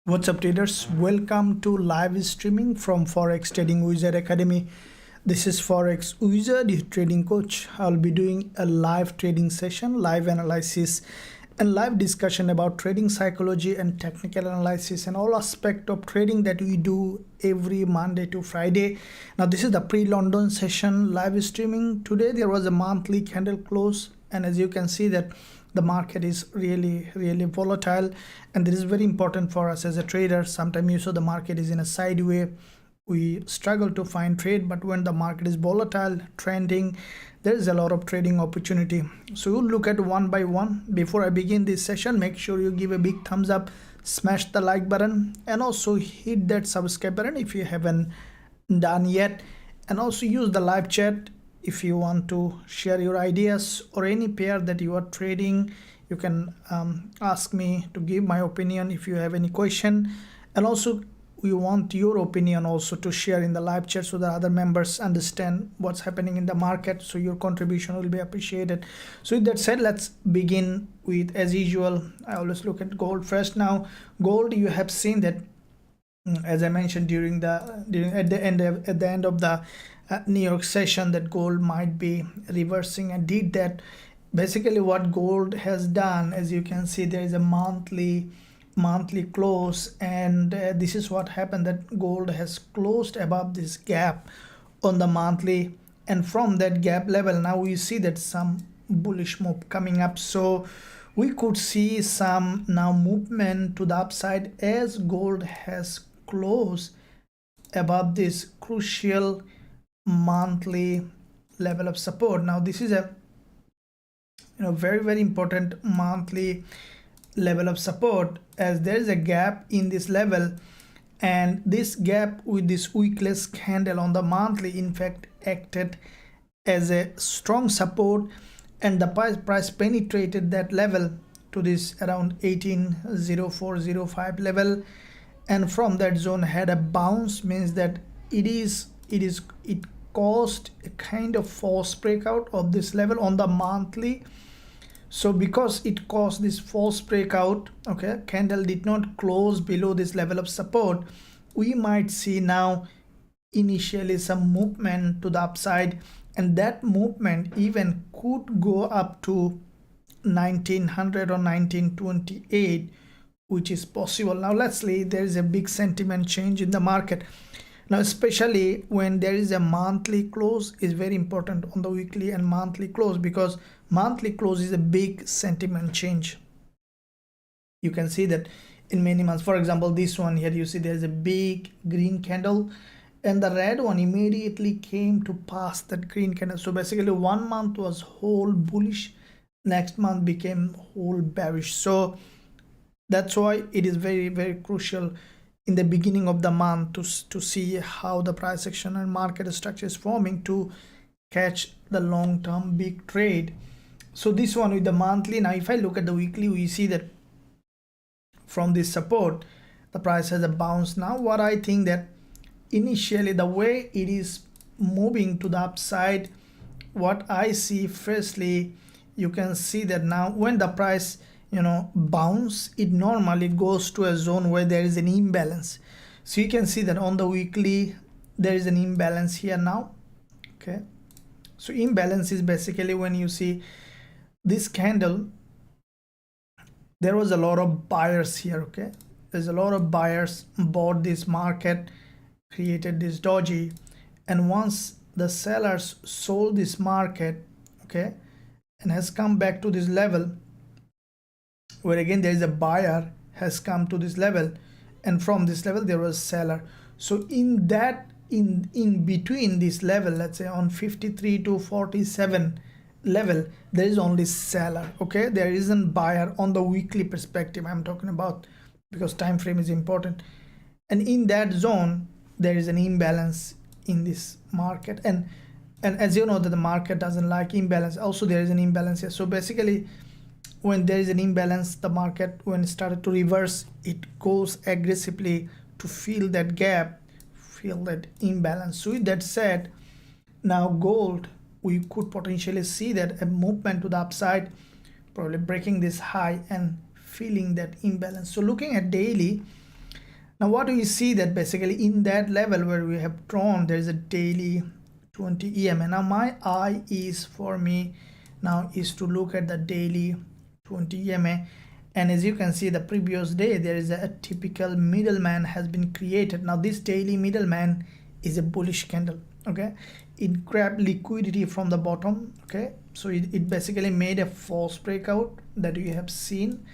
What's up traders, welcome to live streaming from Forex Trading Wizard Academy. This is Forex Wizard, your trading coach. I'll be doing a live trading session, live analysis and live discussion about trading psychology and technical analysis and all aspect of trading that we do every Monday to Friday. Now this is the pre-London session live streaming. Today there was a monthly candle close, and as you can see that the market is really volatile, and this is very important for us as a trader. Sometimes you saw the market is in a sideway, we struggle to find trade, but when the market is volatile, trending, there is a lot of trading opportunity. So we'll look at one by one. Before I begin this session, make sure you give a big thumbs up, smash the like button, and also hit that subscribe button if you haven't done yet, and also use the live chat. If you want to share your ideas or any pair that you are trading, you can ask me to give my opinion if you have any question. And also we want your opinion also to share in the live chat so that other members understand what's happening in the market, so your contribution will be appreciated. So with that said, let's begin with, as usual, I always look at gold first. Now gold, you have seen that as I mentioned at the end of the New York session, that gold might be reversing, and did that. Basically what gold has done, as you can see, there is a monthly close, and this is what happened, that gold has closed above this gap on the monthly, and from that gap level now we see that some bullish move coming up. So we could see some now movement to the upside as gold has closed above this crucial monthly level of support. Now this is a very important monthly level of support, as there is a gap in this level, and this gap with this wickless candle on the monthly in fact acted as a strong support, and the price penetrated that level to this around 180405 level, and from that zone had a bounce, means that it caused a kind of false breakout of this level on the monthly. So because it caused this false breakout, okay, candle did not close below this level of support, we might see now initially some movement to the upside, and that movement even could go up to 1900 or 1928, which is possible. Now let's say there is a big sentiment change in the market. Now especially when there is a monthly close, is very important on the weekly and monthly close, because monthly close is a big sentiment change. You can see that in many months. For example, this one here, you see there's a big green candle, and the red one immediately came to pass that green candle. So basically 1 month was whole bullish, next month became whole bearish. So that's why it is very crucial in the beginning of the month to see how the price action and market structure is forming to catch the long-term big trade. So this one with the monthly. Now if I look at the weekly, we see that from this support the price has a bounce. Now what I think that initially the way it is moving to the upside, what I see, firstly you can see that now when the price bounce, it normally goes to a zone where there is an imbalance. So you can see that on the weekly there is an imbalance here now. Okay, so imbalance is basically when you see this candle, there was a lot of buyers here. Okay, there's a lot of buyers bought this market, created this doji, and once the sellers sold this market, okay, and has come back to this level where again there is a buyer has come to this level, and from this level there was seller. So in that in between this level, let's say on 53 to 47 level, there is only seller. Okay, there isn't buyer on the weekly perspective I'm talking about, because time frame is important. And in that zone there is an imbalance in this market, and as you know that the market doesn't like imbalance. Also there is an imbalance here. So basically when there is an imbalance, the market, when it started to reverse, it goes aggressively to fill that gap, fill that imbalance. So with that said, now gold, we could potentially see that a movement to the upside, probably breaking this high and filling that imbalance. So looking at daily, Now what do we see that basically in that level where we have drawn, there is a daily 20 EMA. Now my eye is for me now is to look at the daily 20 EMA, and as you can see the previous day there is a typical middleman has been created. Now this daily middleman is a bullish candle. Okay, it grabbed liquidity from the bottom. Okay, so it basically made a false breakout that we have seen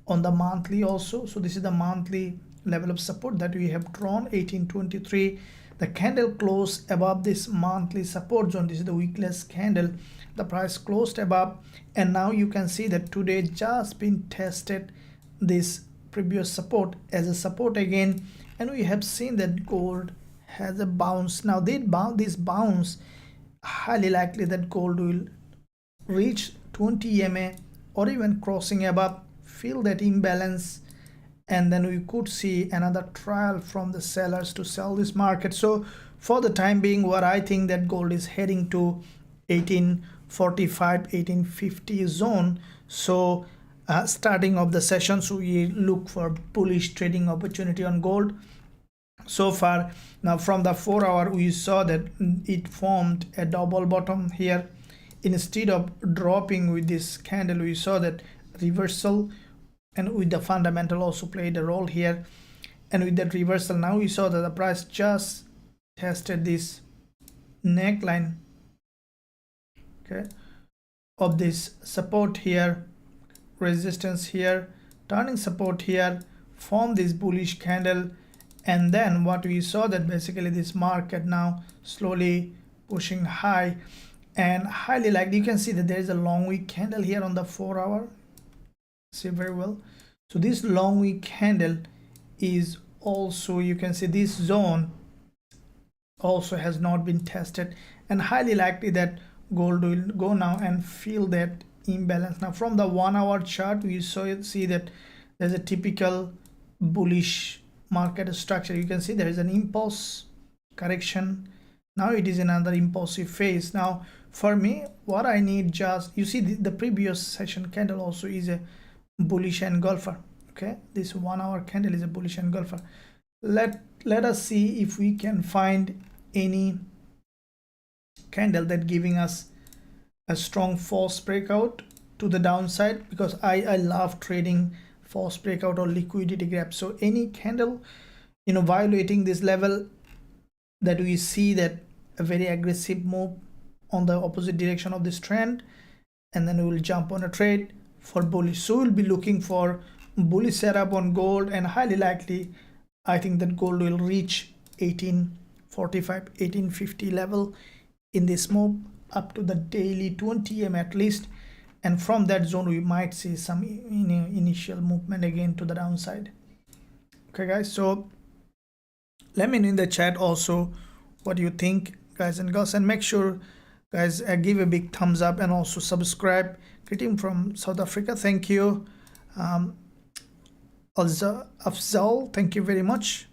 on the monthly also. So this is the monthly level of support that we have drawn, 1823. The candle closed above this monthly support zone. This is the weekless candle. The price closed above, and now you can see that today just been tested this previous support as a support again, and we have seen that gold has a bounce. Now this bounce, highly likely that gold will reach 20 EMA or even crossing above, feel that imbalance, and then we could see another trial from the sellers to sell this market. So for the time being, what I think that gold is heading to 1845 1850 zone. So starting of the session, so we look for bullish trading opportunity on gold. So far now from the 4 hour we saw that it formed a double bottom here. Instead of dropping with this candle, we saw that reversal, and with the fundamental also played a role here. And with that reversal, now we saw that the price just tested this neckline, okay, of this support here, resistance here, turning support here, form this bullish candle. And then what we saw that basically this market now slowly pushing high, and highly likely you can see that there is a long wick candle here on the 4 hour. See very well. So this long wick candle is also, you can see this zone also has not been tested, and highly likely that gold will go now and feel that imbalance. Now from the 1 hour chart we see that there's a typical bullish market structure. You can see there is an impulse correction. Now it is another impulsive phase. Now for me, what I need, just you see the previous session candle also is a bullish engulfer. Okay, this 1 hour candle is a bullish engulfer. Let us see if we can find any candle that giving us a strong false breakout to the downside, because I love trading false breakout or liquidity gap. So any candle, you know, violating this level that we see that a very aggressive move on the opposite direction of this trend, and then we will jump on a trade for bullish. So we'll be looking for bullish setup on gold, and highly likely I think that gold will reach 1845 1850 level in this move up to the daily 20 EM at least, and from that zone we might see some initial movement again to the downside. Okay guys, so let me know in the chat also what you think, guys and girls, and make sure guys give a big thumbs up and also subscribe. Greeting from South Africa, thank you. Afzal, thank you very much.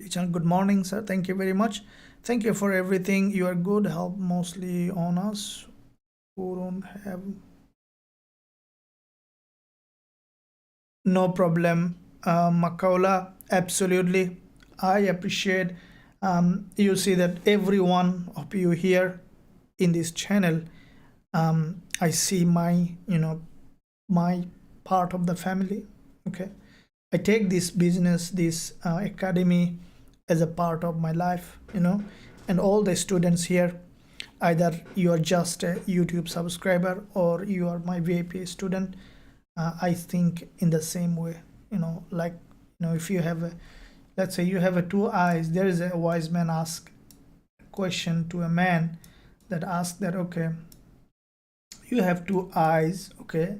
Good morning sir, thank you very much. Thank you for everything. You are good help mostly on us who don't have. No problem, Makaula, absolutely. I appreciate you see that every one of you here in this channel, I see my, you know, my part of the family. Okay, I take this business, this academy as a part of my life, you know, and all the students here, either you are just a YouTube subscriber or you are my VIP student, I think in the same way, you know, like, you know, if you have a, let's say you have a 2 eyes, there is a wise man ask a question to a man that asked that, okay, you have 2 eyes, okay,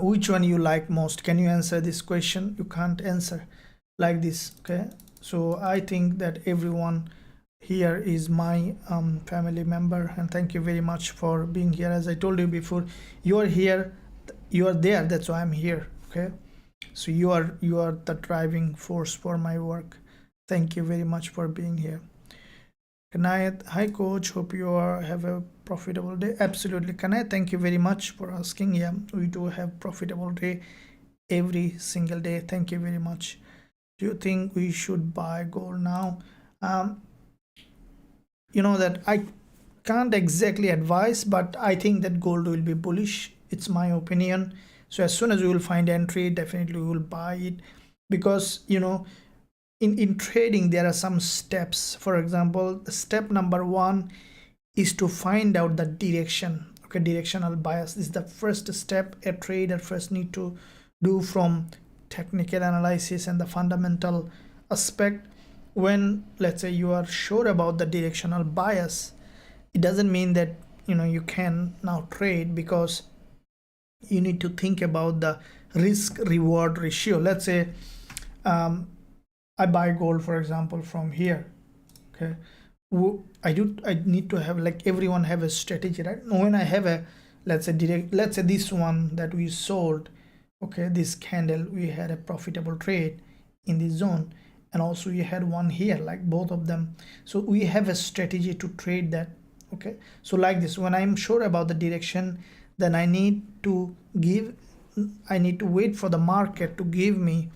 which one you like most? Can you answer this question? You can't answer like this. Okay, so I think that everyone here is my family member, and thank you very much for being here. As I told you before, you are here, you are there, that's why I'm here. Okay, so you are the driving force for my work. Thank you very much for being here. Kanayat, hi coach, hope you have a profitable day. Absolutely, Kanayat, thank you very much for asking. Yeah, we do have profitable day every single day. Thank you very much. Do you think we should buy gold now? You know that I can't exactly advise, but I think that gold will be bullish. It's my opinion. So as soon as we will find entry, definitely we will buy it, because you know, in trading there are some steps. For example, step number 1 is to find out the direction. Okay, directional bias is the first step a trader first need to do from technical analysis and the fundamental aspect. When, let's say, you are sure about the directional bias, it doesn't mean that you know you can now trade, because you need to think about the risk reward ratio. Let's say I buy gold, for example, from here. Okay, I need to have, like everyone have a strategy, right? When I have a, let's say this one that we sold, okay, this candle, we had a profitable trade in this zone, and also we had one here, like both of them. So we have a strategy to trade that. Okay, so like this, when I'm sure about the direction, then I need to wait for the market to give me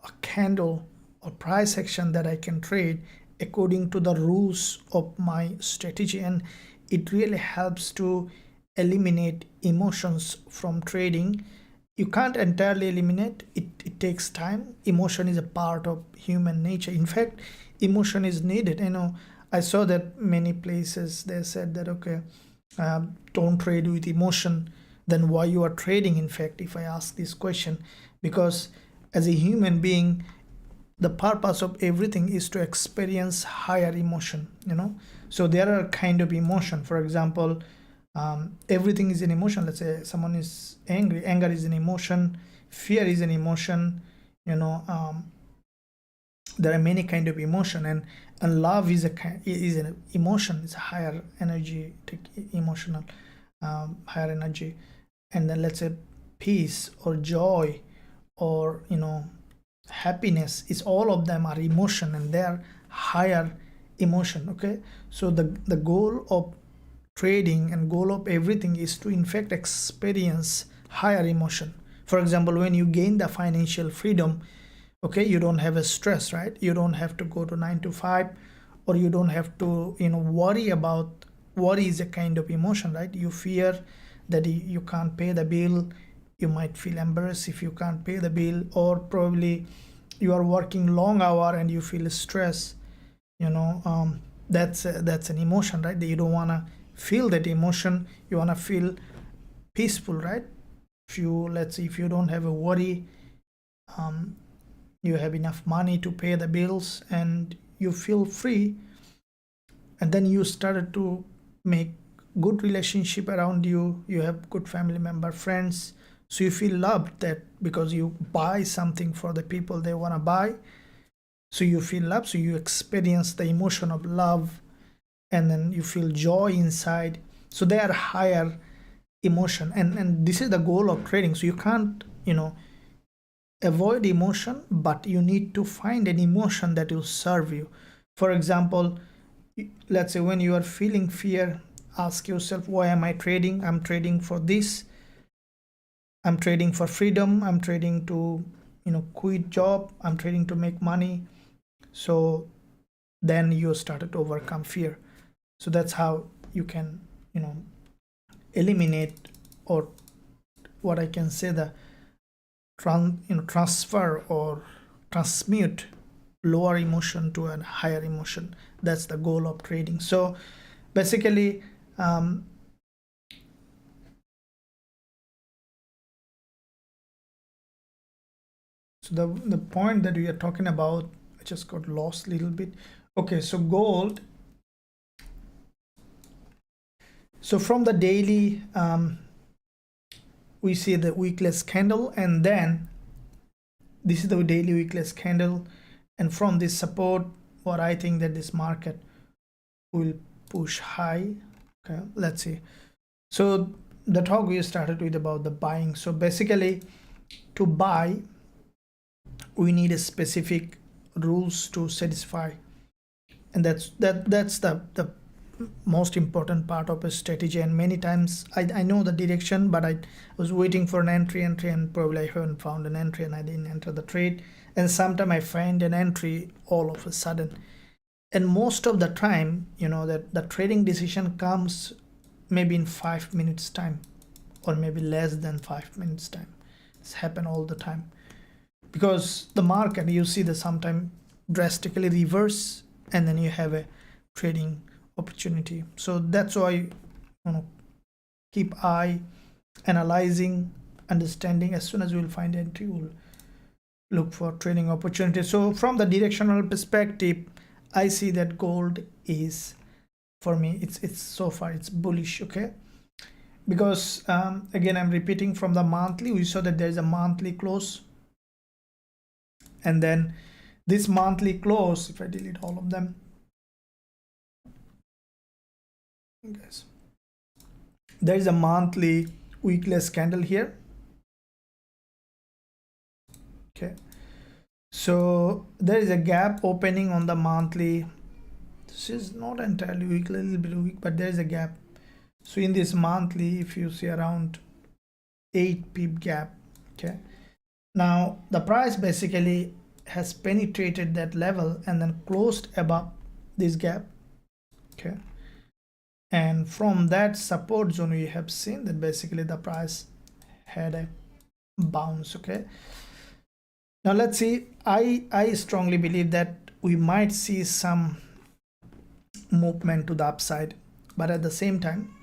a candle or price action that I can trade according to the rules of my strategy. And it really helps to eliminate emotions from trading. You can't entirely eliminate it, it takes time. Emotion is a part of human nature. In fact, emotion is needed. You know, I saw that many places they said that, okay, don't trade with emotion. Then why you are trading? In fact, if I ask this question, because as a human being, the purpose of everything is to experience higher emotion, you know. So there are kind of emotion. For example, everything is an emotion. Let's say someone is angry, anger is an emotion, fear is an emotion, you know. There are many kind of emotion, and love is an emotion. It's a higher energy, emotional, higher energy. And then let's say peace or joy or, you know, happiness, is all of them are emotion, and they are higher emotion. Okay, so the goal of trading and goal of everything is to in fact experience higher emotion. For example, when you gain the financial freedom, okay, you don't have a stress, right? You don't have to go to 9 to 5, or you don't have to, you know, worry about, worry is a kind of emotion, right? You fear that you can't pay the bill. You might feel embarrassed if you can't pay the bill, or probably you are working long hour and you feel stress, you know. That's an emotion, right? That you don't want to feel that emotion. You want to feel peaceful, right? If you, let's say, if you don't have a worry, you have enough money to pay the bills and you feel free, and then you started to make good relationship around you, you have good family member, friends, so you feel loved, that because you buy something for the people they want to buy, so you feel love, so you experience the emotion of love, and then you feel joy inside. So they are higher emotion, and this is the goal of trading. So you can't, you know, avoid emotion, but you need to find an emotion that will serve you. For example, let's say when you are feeling fear, ask yourself, why am I trading? I'm trading for this. I'm trading for freedom. I'm trading to, you know, quit job. I'm trading to make money. So then you started to overcome fear. So that's how you can, you know, eliminate, or what I can say, the transfer or transmute lower emotion to a higher emotion. That's the goal of trading. So basically, so the point that we are talking about, I just got lost a little bit. Okay, so gold. So from the daily, we see the weekless candle, and then this is the daily weekless candle, and from this support, what I think that this market will push high. Okay, let's see. So the talk we started with about the buying. So basically, to buy, we need a specific rules to satisfy, and that's the most important part of a strategy. And many times I know the direction, but I was waiting for an entry, and probably I haven't found an entry and I didn't enter the trade. And sometime I find an entry all of a sudden. And most of the time, you know, that the trading decision comes maybe in 5 minutes time, or maybe less than 5 minutes time. It's happen all the time, because the market, you see, the sometime drastically reverse, and then you have a trading opportunity. So that's why, you know, keep eye analyzing, understanding. As soon as we'll find entry, we'll look for trading opportunity. So from the directional perspective, I see that gold is, for me, it's so far it's bullish. Okay, because again, I'm repeating, from the monthly we saw that there is a monthly close, and then this monthly close, if I delete all of them, guys, there is a monthly weakless candle here. Okay, so there is a gap opening on the monthly. This is not entirely weak, a little bit weak, but there is a gap. So in this monthly, if you see around 8 pip gap. Okay, now the price basically has penetrated that level and then closed above this gap. Okay, and from that support zone we have seen that basically the price had a bounce. Okay, now let's see. I strongly believe that we might see some movement to the upside, but at the same time,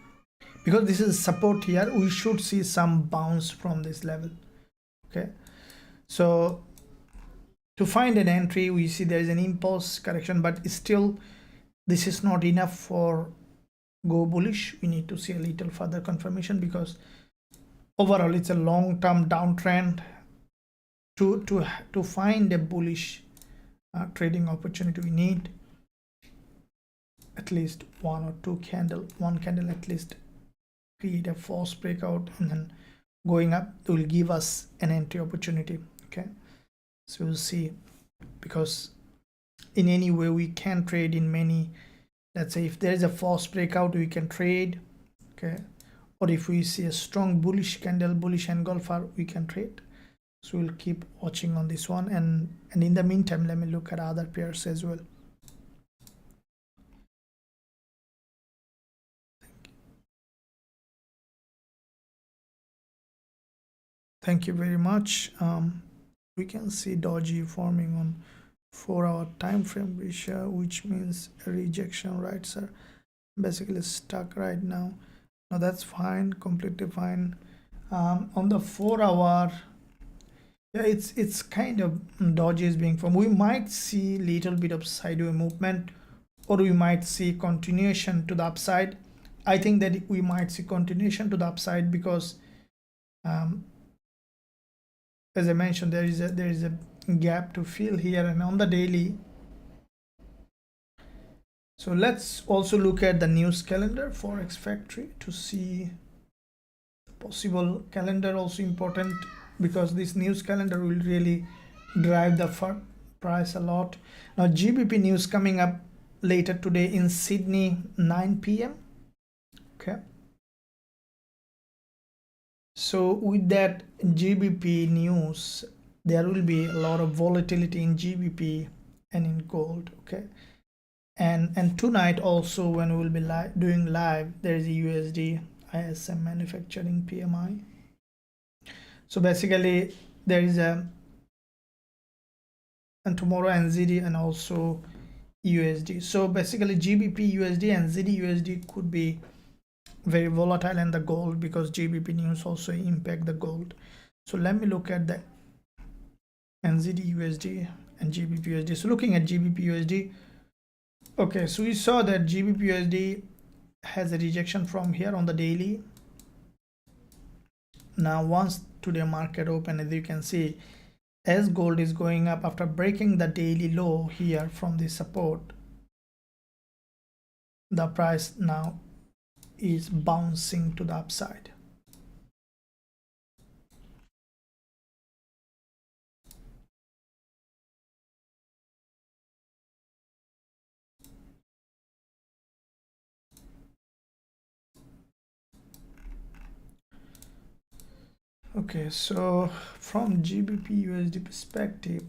because this is support here, we should see some bounce from this level. Okay, so to find an entry, we see there is an impulse correction, but still this is not enough for go bullish. We need to see a little further confirmation, because overall it's a long-term downtrend. To find a bullish trading opportunity, we need at least one candle at least create a false breakout, and then going up will give us an entry opportunity. Okay, so we'll see, because in any way we can trade in many. Let's say if there is a false breakout, we can trade. Okay, or if we see a strong bullish candle, bullish engulfer, we can trade. So we'll keep watching on this one, and in the meantime, let me look at other pairs as well. Thank you very much. We can see doji forming on 4-hour time frame, which means a rejection, right, sir? Basically stuck right now. Now that's fine, completely fine. On the 4-hour, yeah, it's kind of doji is being formed. We might see little bit of sideways movement, or we might see continuation to the upside. I think that we might see continuation to the upside, because as I mentioned, there is a gap to fill here and on the daily. So let's also look at the news calendar, Forex Factory, to see possible calendar, also important, because this news calendar will really drive the price a lot. Now GBP news coming up later today in Sydney, 9 p.m. Okay, so with that GBP news, there will be a lot of volatility in GBP and in gold. Okay, and tonight also, when we will be doing live, there is a USD ISM manufacturing PMI. So basically there is a, and tomorrow NZD and also USD. So basically GBP USD and ZD USD could be very volatile, and the gold, because GBP news also impact the gold. So let me look at the NZD USD and GBP USD. So looking at GBP USD, okay, so we saw that GBP USD has a rejection from here on the daily. Now once today market open, as you can see, as gold is going up after breaking the daily low here from the support, the price now is bouncing to the upside. Okay, so from GBP USD perspective,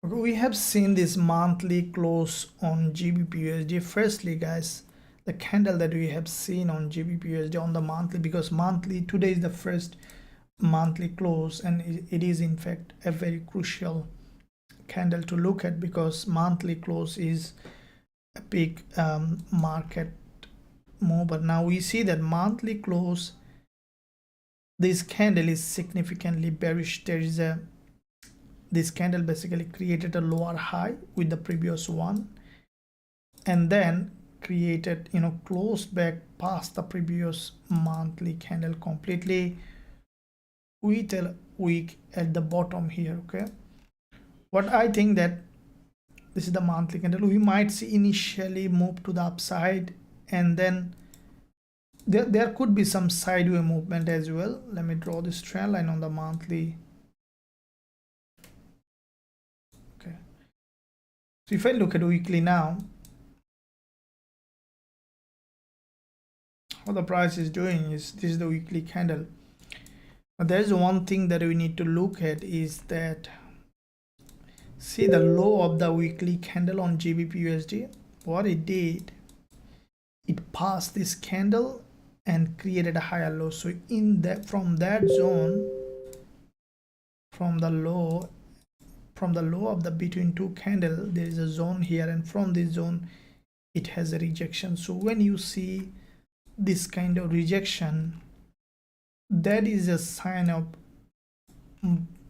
okay, we have seen this monthly close on GBP USD. Firstly, guys, the candle that we have seen on GBP USD on the monthly, because monthly today is the first monthly close, and it is in fact a very crucial candle to look at, because monthly close is a big market move. But now we see that monthly close, this candle is significantly bearish. This candle basically created a lower high with the previous one, and then created, closed back past the previous monthly candle completely with a wick at the bottom here. Okay, what I think that this is the monthly candle, we might see initially move to the upside, and then there could be some sideways movement as well. Let me draw this trend line on the monthly. Okay, so if I look at weekly now, what the price is doing is, this is the weekly candle. Now there's one thing that we need to look at, is that see the low of the weekly candle on GBP USD. What it did, it passed this candle and created a higher low. So in that, from that zone, from the low of the between two candle, there is a zone here, and from this zone it has a rejection. So when you see this kind of rejection, that is a sign of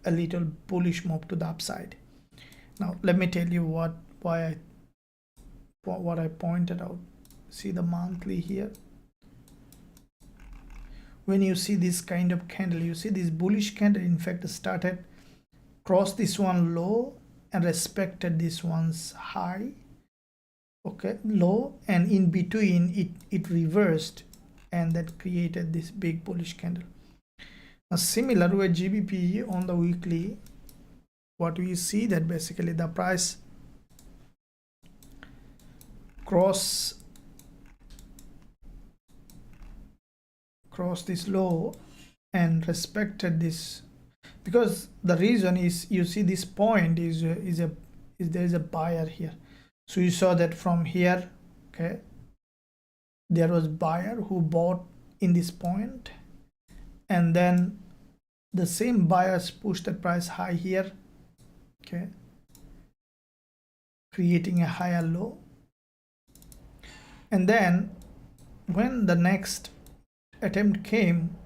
a little bullish move to the upside. Now let me tell you what I pointed out. See the monthly here. When you see this kind of candle, you see this bullish candle in fact started, crossed this one low and respected this one's high, okay, low, and in between it reversed, and that created this big bullish candle. Now similar with GBP on the weekly, what we see that basically the price cross this low and respected this, because the reason is, you see this point is there is a buyer here. So you saw that from here, okay, there was buyer who bought in this point, and then the same buyers pushed the price high here, okay, creating a higher low. And then when the next attempt came,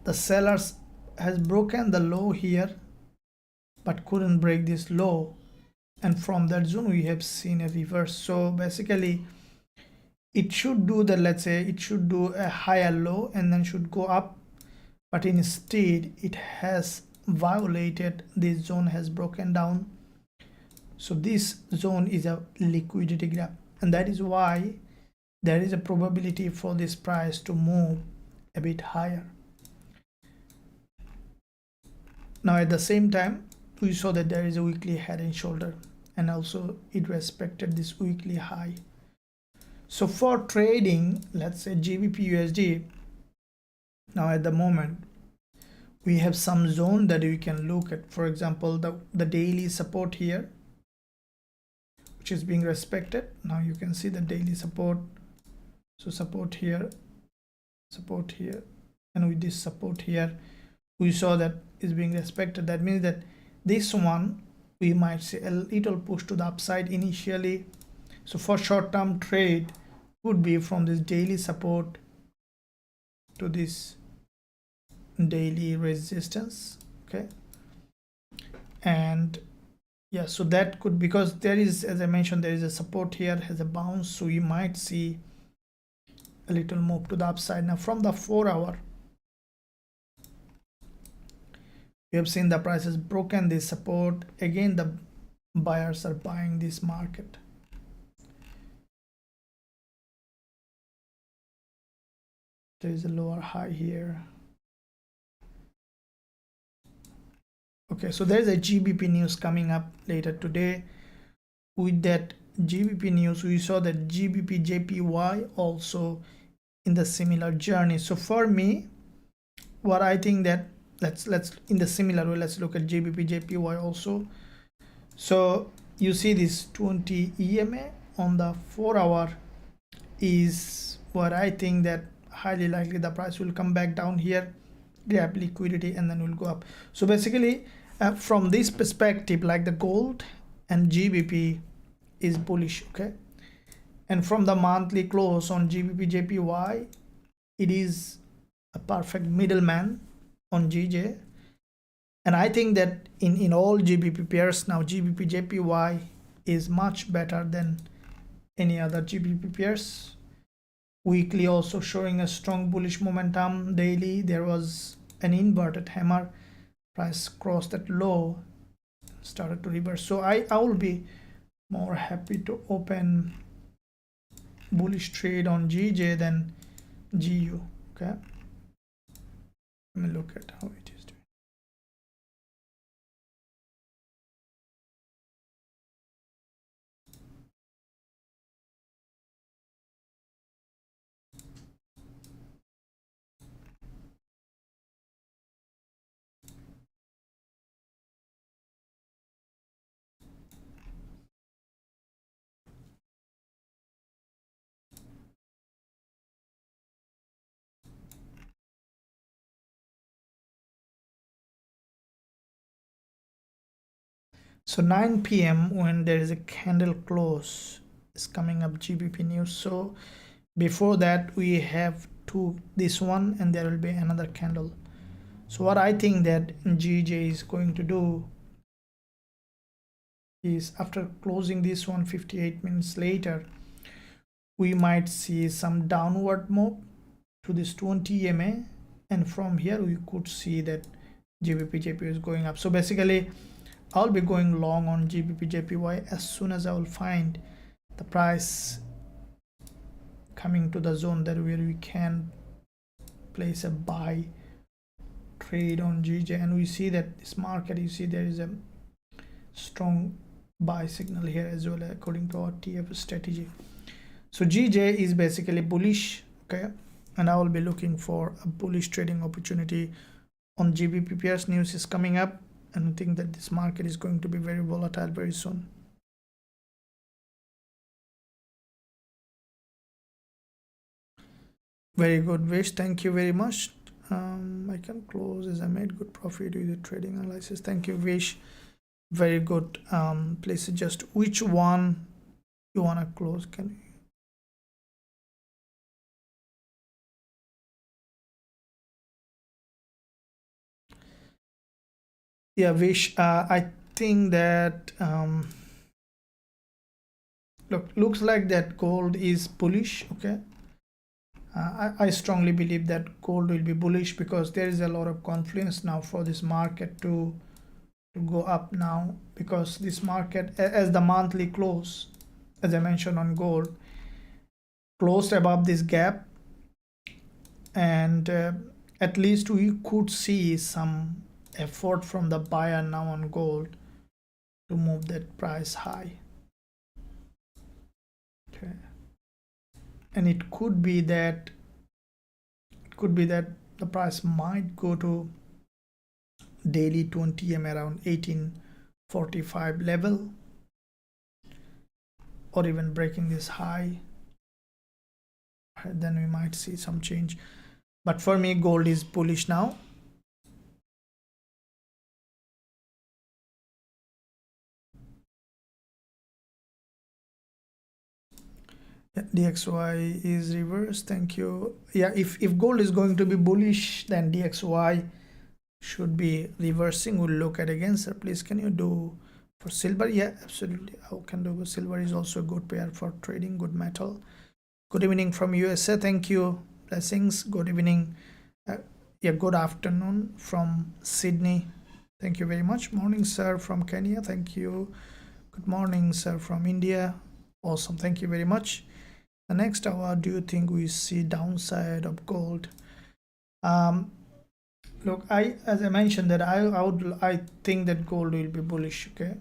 the sellers has broken the low here but couldn't break this low, and from that zone we have seen a reverse. So basically it should do the, let's say it should do a higher low and then should go up, but instead it has violated this zone, has broken down. So this zone is a liquidity gap, and that is why there is a probability for this price to move a bit higher. Now at the same time, we saw that there is a weekly head and shoulder, and also it respected this weekly high. So for trading, let's say GBP USD, now at the moment we have some zone that we can look at. For example, the daily support here, which is being respected. Now you can see the daily support. So support here, and with this support here, we saw that is being respected. That means that this one we might see a little push to the upside initially. So for short-term trade, would be from this daily support to this daily resistance, okay, and yeah, so that could, because there is, as I mentioned, there is a support here, has a bounce, so you might see a little move to the upside. Now from the 4-hour, we have seen the price has broken this support again. The buyers are buying this market. There is a lower high here. Okay, so there's a GBP news coming up later today. With that GBP news, we saw that GBP JPY also in the similar journey. So for me, what I think that let's in the similar way, let's look at GBP JPY also. So you see this 20 EMA on the 4-hour is what I think that highly likely the price will come back down here, grab liquidity, and then will go up. So basically from this perspective, like the gold and GBP is bullish, okay? And from the monthly close on GBP JPY, it is a perfect middleman on GJ. And I think that in all GBP pairs now, GBP JPY is much better than any other GBP pairs. Weekly also showing a strong bullish momentum. Daily there was an inverted hammer, price crossed that low, started to reverse. So I will be more happy to open bullish trade on GJ than GU. Okay, let me look at how it is doing. So 9 p.m. when there is a candle close is coming up GBP news. So before that we have this one, and there will be another candle. So what I think that GJ is going to do is, after closing this one 58 minutes later, we might see some downward move to this 20 EMA, and from here we could see that GBP JPY is going up. So basically I'll be going long on GBP JPY as soon as I will find the price coming to the zone that where we can place a buy trade on GJ. And we see that this market, you see there is a strong buy signal here as well according to our TF strategy. So GJ is basically bullish, okay, and I will be looking for a bullish trading opportunity on GBP pairs. News is coming up, and I think that this market is going to be very volatile very soon. Very good, Vish, thank you very much. I can close as I made good profit with the trading analysis. Thank you, Vish, very good. Please suggest which one you want to close. Can you? Yeah, Vish, I think that looks like that gold is bullish, okay. I strongly believe that gold will be bullish because there is a lot of confluence now for this market to go up now, because this market, as the monthly close, as I mentioned on gold, closed above this gap, and at least we could see some effort from the buyer now on gold to move that price high. Okay, and it could be that the price might go to daily 20 EM around 1845 level, or even breaking this high, then we might see some change. But for me, gold is bullish now. Yeah, DXY is reversed, thank you. Yeah, if gold is going to be bullish, then DXY should be reversing. We'll look at again. Sir, please can you do for silver? Yeah, absolutely, I can do. Silver is also a good pair for trading, good metal. Good evening from USA, thank you. Blessings, good evening. Yeah, good afternoon from Sydney, thank you very much. Morning, sir, from Kenya, thank you. Good morning, sir, from India. Awesome, thank you very much. The next hour, do you think we see downside of gold? look, as I mentioned that I think that gold will be bullish, okay?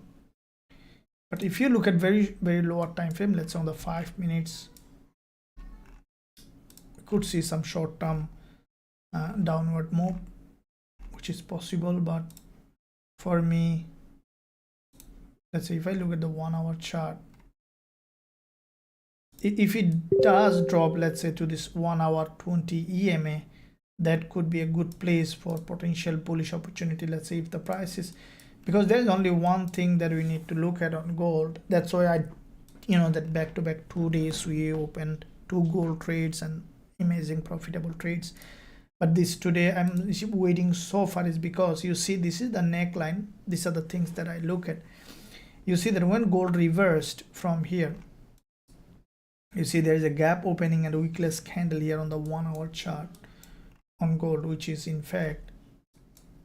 But if you look at very lower time frame, let's say on the 5 minutes, we could see some short-term downward move, which is possible. But for me, let's say if I look at the 1 hour chart, if it does drop, let's say to this 1 hour 20 EMA, that could be a good place for potential bullish opportunity. Let's say if the price is, because there's only one thing that we need to look at on gold. That's why I, that back to back 2 days we opened 2 gold trades and amazing profitable trades. But this today I'm waiting so far is because you see this is the neckline. These are the things that I look at. You see that when gold reversed from here, you see there is a gap opening and a wickless candle here on the 1 hour chart on gold, which is in fact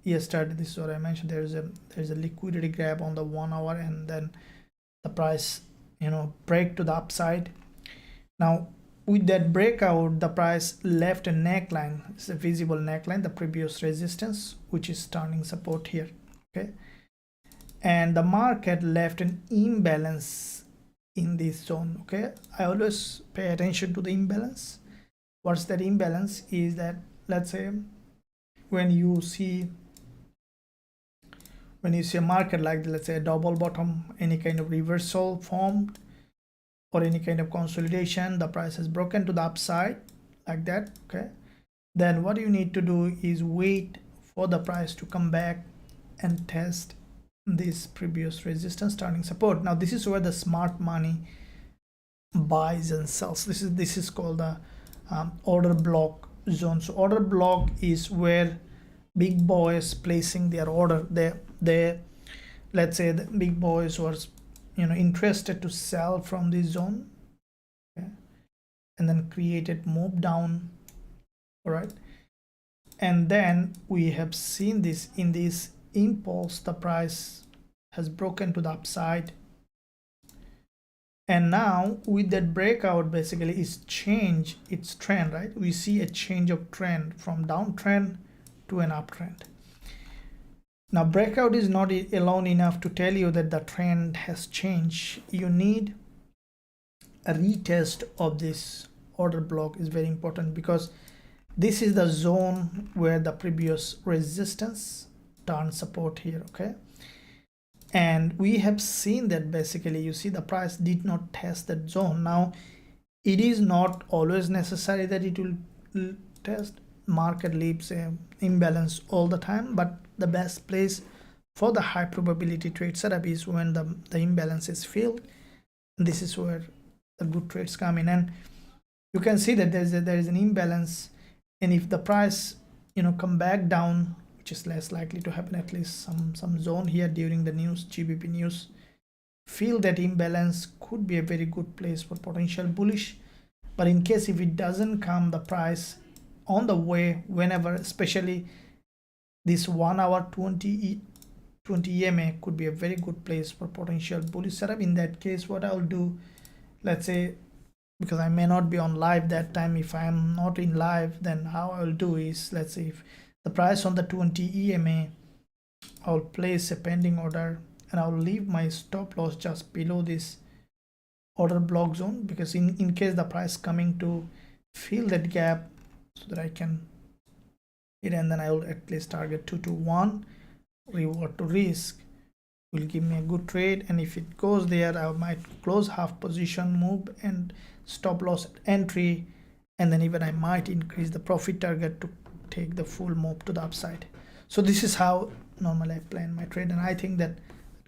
yesterday, this is what I mentioned, there's a liquidity grab on the 1 hour, and then the price break to the upside. Now with that breakout, the price left a neckline. It's a visible neckline, the previous resistance, which is turning support here, okay? And the market left an imbalance in this zone, okay? I always pay attention to the imbalance. What's that imbalance is that, let's say when you see a market like, let's say a double bottom, any kind of reversal formed or any kind of consolidation, the price has broken to the upside like that, okay? Then what you need to do is wait for the price to come back and test this previous resistance turning support. Now this is where the smart money buys and sells. This is called the order block zone. So order block is where big boys placing their order. They let's say the big boys was interested to sell from this zone, okay? And then created move down, all right? And then we have seen this in this impulse, the price has broken to the upside, and now with that breakout basically is change its trend, right? We see a change of trend from downtrend to an uptrend. Now breakout is not alone enough to tell you that the trend has changed. You need a retest of this order block is very important, because this is the zone where the previous resistance turned support here, okay? And we have seen that basically you see the price did not test that zone. Now it is not always necessary that it will test. Market leaves an imbalance all the time, but the best place for the high probability trade setup is when the imbalance is filled. This is where the good trades come in, and you can see that there is an imbalance, and if the price come back down, which is less likely to happen, at least some zone here during the news, GBP news, feel that imbalance could be a very good place for potential bullish. But in case if it doesn't come, the price on the way, whenever, especially this 1 hour 20 EMA could be a very good place for potential bullish setup. In that case, what I'll do, let's say, because I may not be on live that time, if I am not in live, then how I'll do is, let's say if the price on the 20 EMA, I'll place a pending order and I'll leave my stop loss just below this order block zone, because in case the price coming to fill that gap, so that I can hit, and then I will at least target 2 to 1 reward to risk will give me a good trade. And if it goes there, I might close half position, move and stop loss entry, and then even I might increase the profit target to take the full move to the upside. So this is how normally I plan my trade, and I think that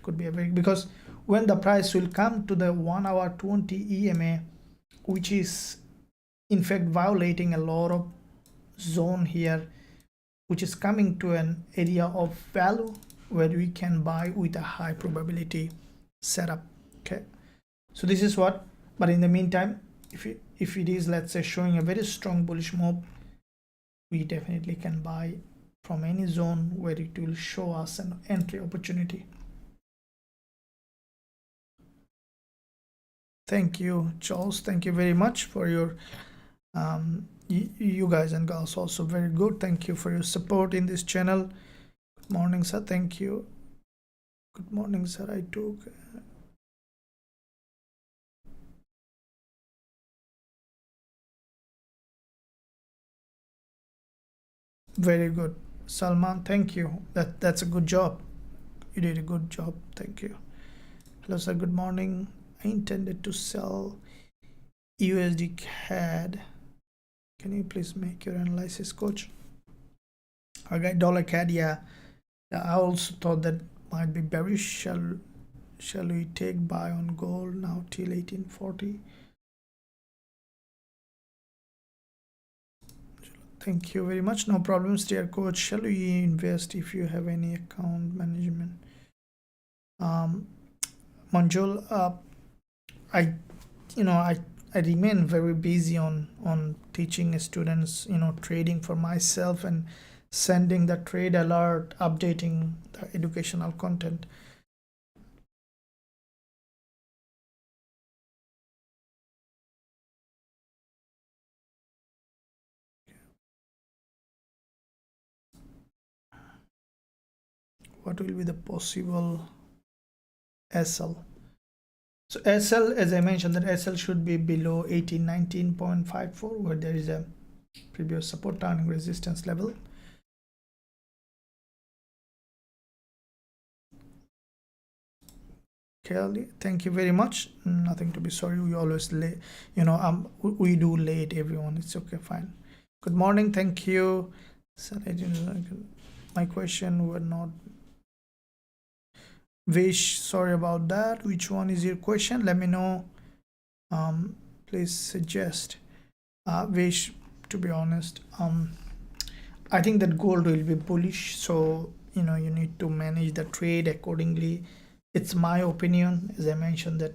could be a very, because when the price will come to the 1 hour 20 EMA, which is in fact violating a lot of zone here, which is coming to an area of value where we can buy with a high probability setup, okay? So this is what, but in the meantime, if it is, let's say, showing a very strong bullish move, we definitely can buy from any zone where it will show us an entry opportunity. Thank you, Charles. Thank you very much for your you guys and girls also very good. Thank you for your support in this channel. Good morning, sir. Thank you. Good morning, sir. I took very good, Salman. Thank you. That's a good job. You did a good job. Thank you. Hello, sir. Good morning. I intended to sell USD CAD. Can you please make your analysis, coach? Okay, dollar CAD. Yeah, I also thought that might be bearish. Shall we take buy on gold now till 1840? Thank you very much. No problems, dear coach. Shall we invest if you have any account management? Manjul, I I remain very busy on teaching students, trading for myself and sending the trade alert, updating the educational content. What will be the possible SL? So SL, as I mentioned, that SL should be below 1819.54, where there is a previous support turning resistance level. Kelly, thank you very much. Nothing to be sorry. We always late, we do late, everyone. It's okay, fine. Good morning. Thank you. My question were not. Vish, sorry about that. Which one is your question? Let me know. Please suggest. Vish, to be honest, I think that gold will be bullish, so you need to manage the trade accordingly. It's my opinion, as I mentioned, that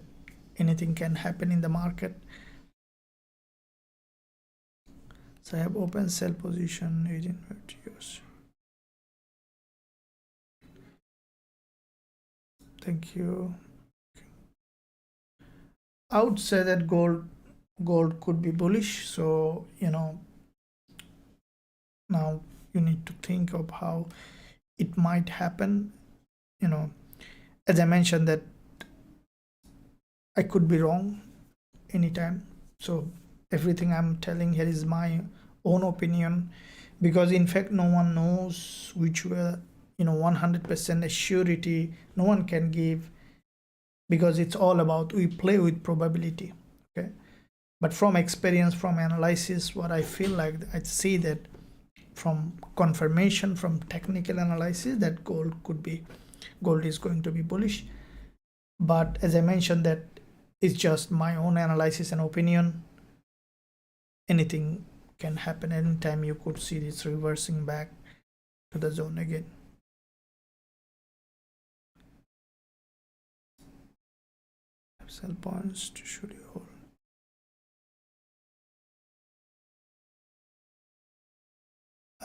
anything can happen in the market. So I have open sell position 18 years. Thank you. I would say that gold could be bullish, so now you need to think of how it might happen. As I mentioned, that I could be wrong anytime, so everything I'm telling here is my own opinion, because in fact no one knows which way, 100% surety no one can give, because it's all about, we play with probability. Okay, but from experience, from analysis, what I feel like, I see that from confirmation from technical analysis that gold is going to be bullish. But as I mentioned, that it's just my own analysis and opinion. Anything can happen anytime. You could see this reversing back to the zone again. Sell points to should you hold.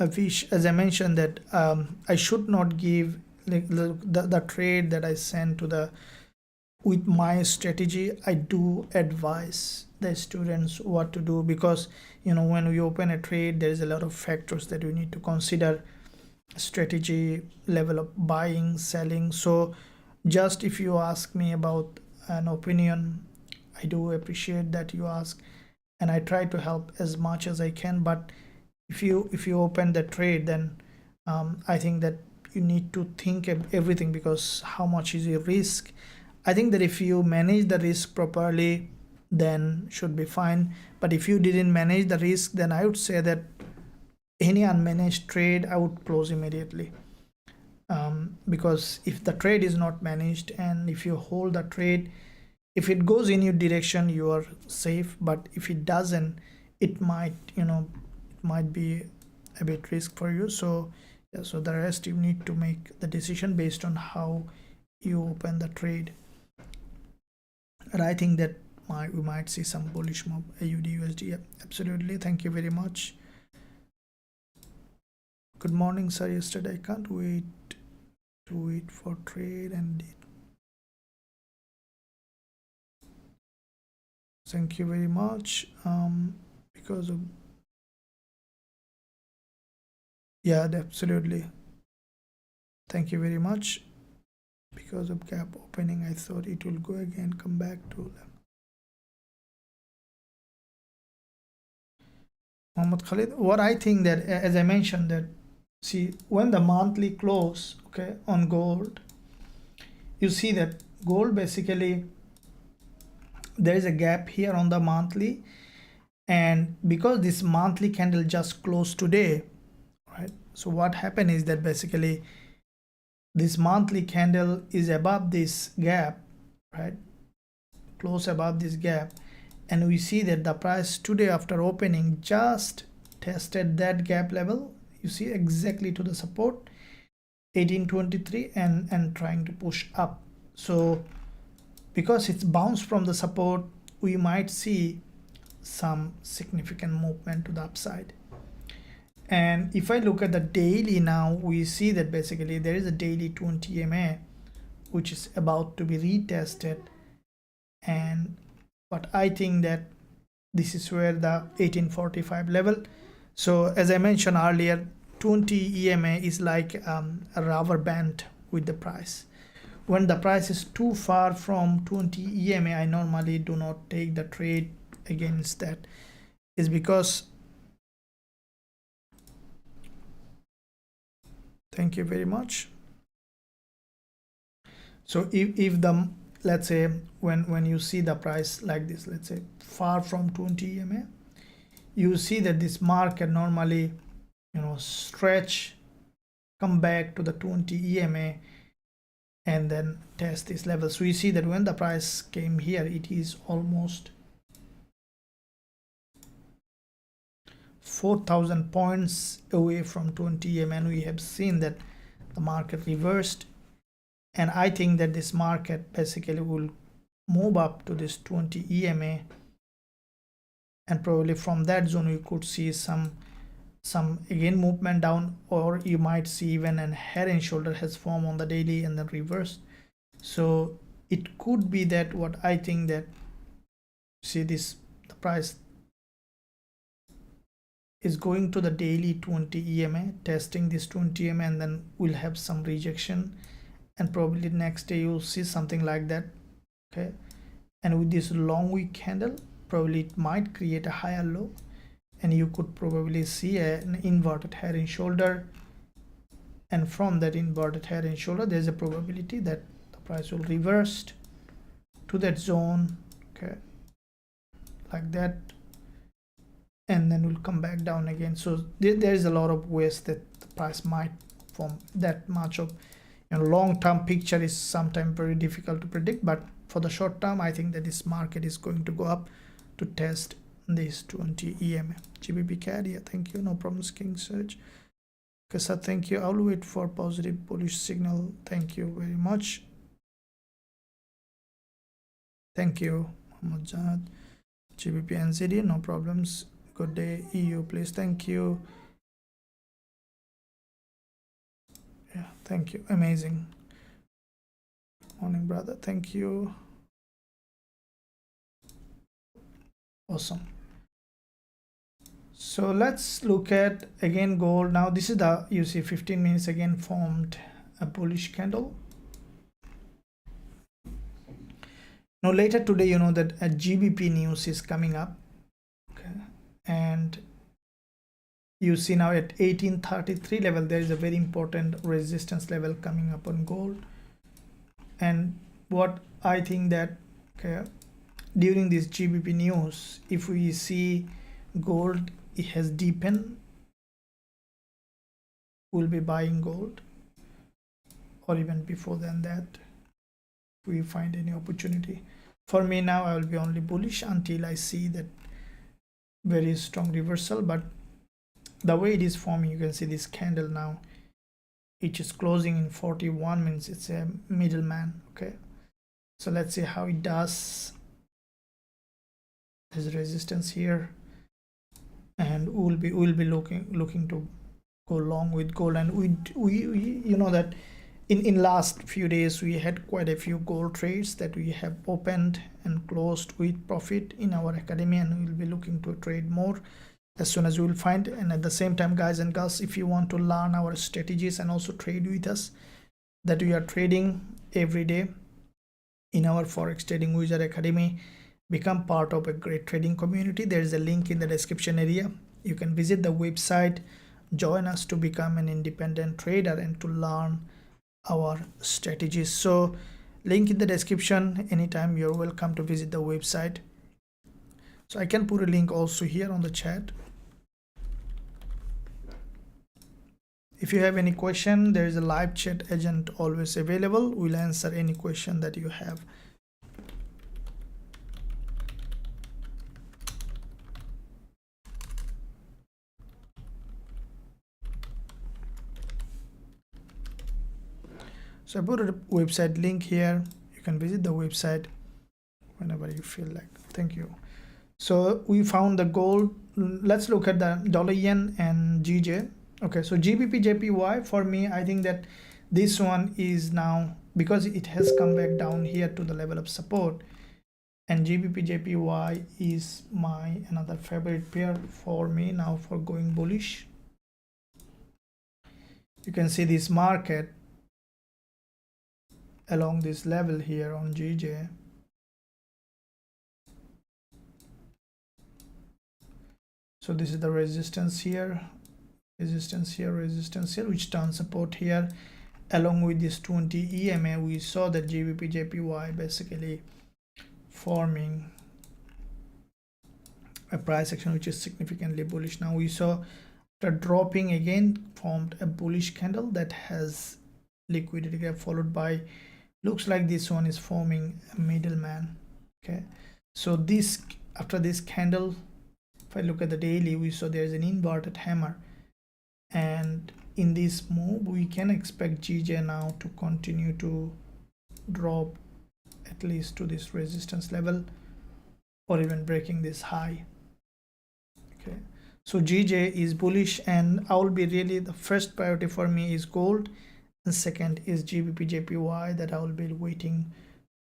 I wish, as I mentioned, that I should not give the trade that I send to the with my strategy. I do advise the students what to do, because when we open a trade, there is a lot of factors that we need to consider: strategy, level of buying, selling. So just if you ask me about an opinion, I do appreciate that you ask, and I try to help as much as I can. But if you open the trade, then I think that you need to think of everything, because how much is your risk. I think that if you manage the risk properly, then should be fine. But if you didn't manage the risk, then I would say that any unmanaged trade I would close immediately, because if the trade is not managed and if you hold the trade, if it goes in your direction, you are safe. But if it doesn't, it might be a bit risk for you. So yeah, so the rest you need to make the decision based on how you open the trade. And I think that we might see some bullish move AUD USD. Yeah, absolutely. Thank you very much. Good morning, sir. Yesterday I can't wait to wait for trade and thank you very much. Because of Yeah, absolutely. Thank you very much. Because of gap opening, I thought it will go again, come back to Muhammad Khalid. What I think that, as I mentioned, that see when the monthly close, okay, on gold, you see that gold basically there is a gap here on the monthly, and because this monthly candle just closed today, right? So what happened is that basically this monthly candle is above this gap, right? Close above this gap, and we see that the price today after opening just tested that gap level, you see, exactly to the support 1823, and trying to push up. So because it's bounced from the support, we might see some significant movement to the upside. And if I look at the daily now, we see that basically there is a daily 20 EMA which is about to be retested, and but I think that this is where the 1845 level. So as I mentioned earlier, 20 EMA is like a rubber band with the price. When the price is too far from 20 EMA, I normally do not take the trade against that. Is because, thank you very much. So if the, let's say when you see the price like this, let's say far from 20 EMA, you see that this market normally, you know, stretch, come back to the 20 EMA, and then test this level. So you see that when the price came here, it is almost 4,000 points away from 20 EMA, and we have seen that the market reversed. And I think that this market basically will move up to this 20 EMA, and probably from that zone we could see some again movement down, or you might see even a head and shoulder has formed on the daily and then reverse. So it could be that what I think that, see this, the price is going to the daily 20 EMA, testing this 20 EMA, and then we'll have some rejection, and probably next day you'll see something like that. Okay, and with this long wick candle, probably it might create a higher low, and you could probably see an inverted head and shoulder, and from that inverted head and shoulder there's a probability that the price will reverse to that zone, okay, like that, and then will come back down again. So there is a lot of ways that the price might form. That much of, you know, long-term picture is sometimes very difficult to predict, but for the short term I think that this market is going to go up to test this 20 EMA. GBP CAD, yeah, thank you, no problems, King Surge. Kasa, thank you. I'll wait for positive bullish signal. Thank you very much. Thank you, Muhammad Jad. GBP NZD, no problems. Good day. EU, please. Thank you. Yeah, thank you. Amazing. Morning, brother. Thank you. Awesome. So let's look at again gold. Now this is the, you see 15 minutes again formed a bullish candle. Now later today, you know that a GBP news is coming up, okay, and you see now at 1833 level there is a very important resistance level coming up on gold. And what I think that, okay, during this GBP news, if we see gold, it has deepened, we'll be buying gold, or even before than that if we find any opportunity. For me now, I will be only bullish until I see that very strong reversal. But the way it is forming, you can see this candle now, it is closing in 41 minutes. It's a middleman, okay, so let's see how it does. There's resistance here, and we'll be looking to go long with gold. And we you know that in last few days we had quite a few gold trades that we have opened and closed with profit in our academy, and we'll be looking to trade more. as soon as you will find. And at the same time, guys and girls, if you want to learn our strategies and also trade with us, that we are trading every day in our Forex Trading Wizard Academy, become part of a great trading community. There is a link in the description area. You can visit the website, join us to become an independent trader and to learn our strategies. So link in the description. Anytime you're welcome to visit the website. So I can put a link also here on the chat. If you have any question, there is a live chat agent always available. We'll answer any question that you have. So I put a website link here. You can visit the website whenever you feel like. Thank you. So we found the gold. Let's look at the dollar yen and GJ. Okay, so GBP/JPY, for me, I think that this one is now, because it has come back down here to the level of support, and GBP/JPY is my another favorite pair for me now for going bullish. You can see this market along this level here on GJ. So this is the resistance here, resistance here, resistance here, which turns support here. Along with this 20 EMA, we saw that GBP/JPY basically forming a price action which is significantly bullish. Now we saw after dropping again, formed a bullish candle that has liquidity gap, followed by, looks like this one is forming a middleman. Okay, so this, after this candle, if I look at the daily, we saw there's an inverted hammer, and in this move we can expect GJ now to continue to drop at least to this resistance level, or even breaking this high. Okay, so GJ is bullish, and I will be really, the first priority for me is gold, and second is GBP/JPY, that I will be waiting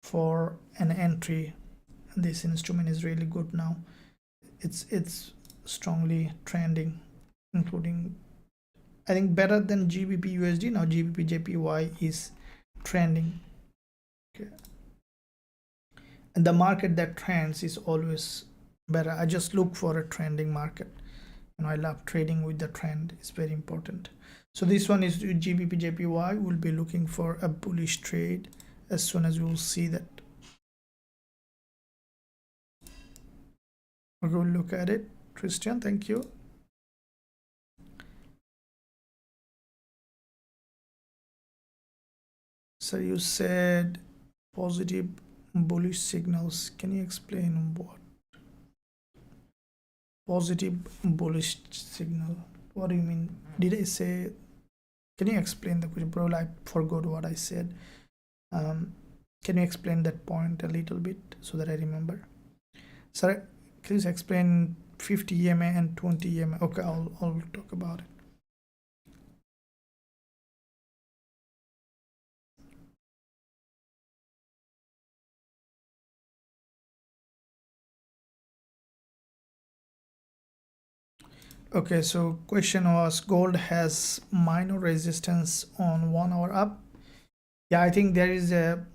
for an entry. And this instrument is really good now. It's strongly trending, including, I think, better than GBP/USD. Now GBP/JPY is trending. Okay, and the market that trends is always better. I just look for a trending market, and I love trading with the trend. It's very important. So this one is GBP/JPY. We'll be looking for a bullish trade as soon as we will see that. Okay, we'll look at it. Christian, thank you. So you said positive bullish signals. Can you explain what? Positive bullish signal. What do you mean? Did I say? Can you explain the question, bro? I forgot what I said. Can you explain that point a little bit so that I remember? Sorry, please explain 50 EMA and 20 EMA. Okay, I'll talk about it. Okay, so question was, gold has minor resistance on 1 hour up. Yeah, I think there is a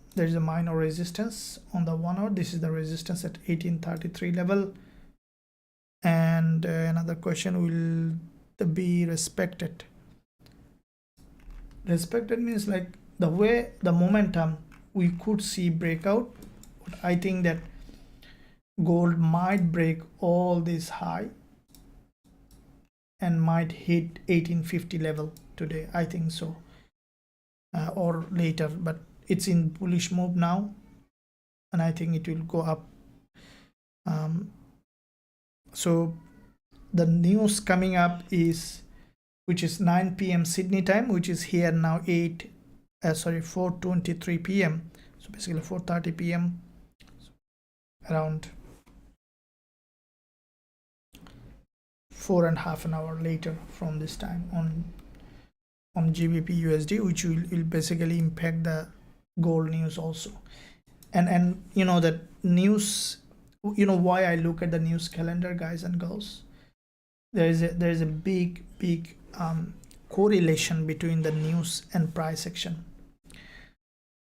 minor resistance on the 1 hour. This is the resistance at 1833 level. And another question, will be respected? Respected means like the way the momentum we could see breakout. But I think that gold might break all this high and might hit 1850 level today. I think so, or later, but it's in bullish move now, and I think it will go up. So the news coming up is, which is 9 p.m. Sydney time, which is here now 4:23 p.m. so basically 4:30 p.m. around 4.5 an hour later from this time on GBP/USD, which will basically impact the gold news also. And you know that news, you know why I look at the news calendar, guys and girls? there is a big correlation between the news and price action.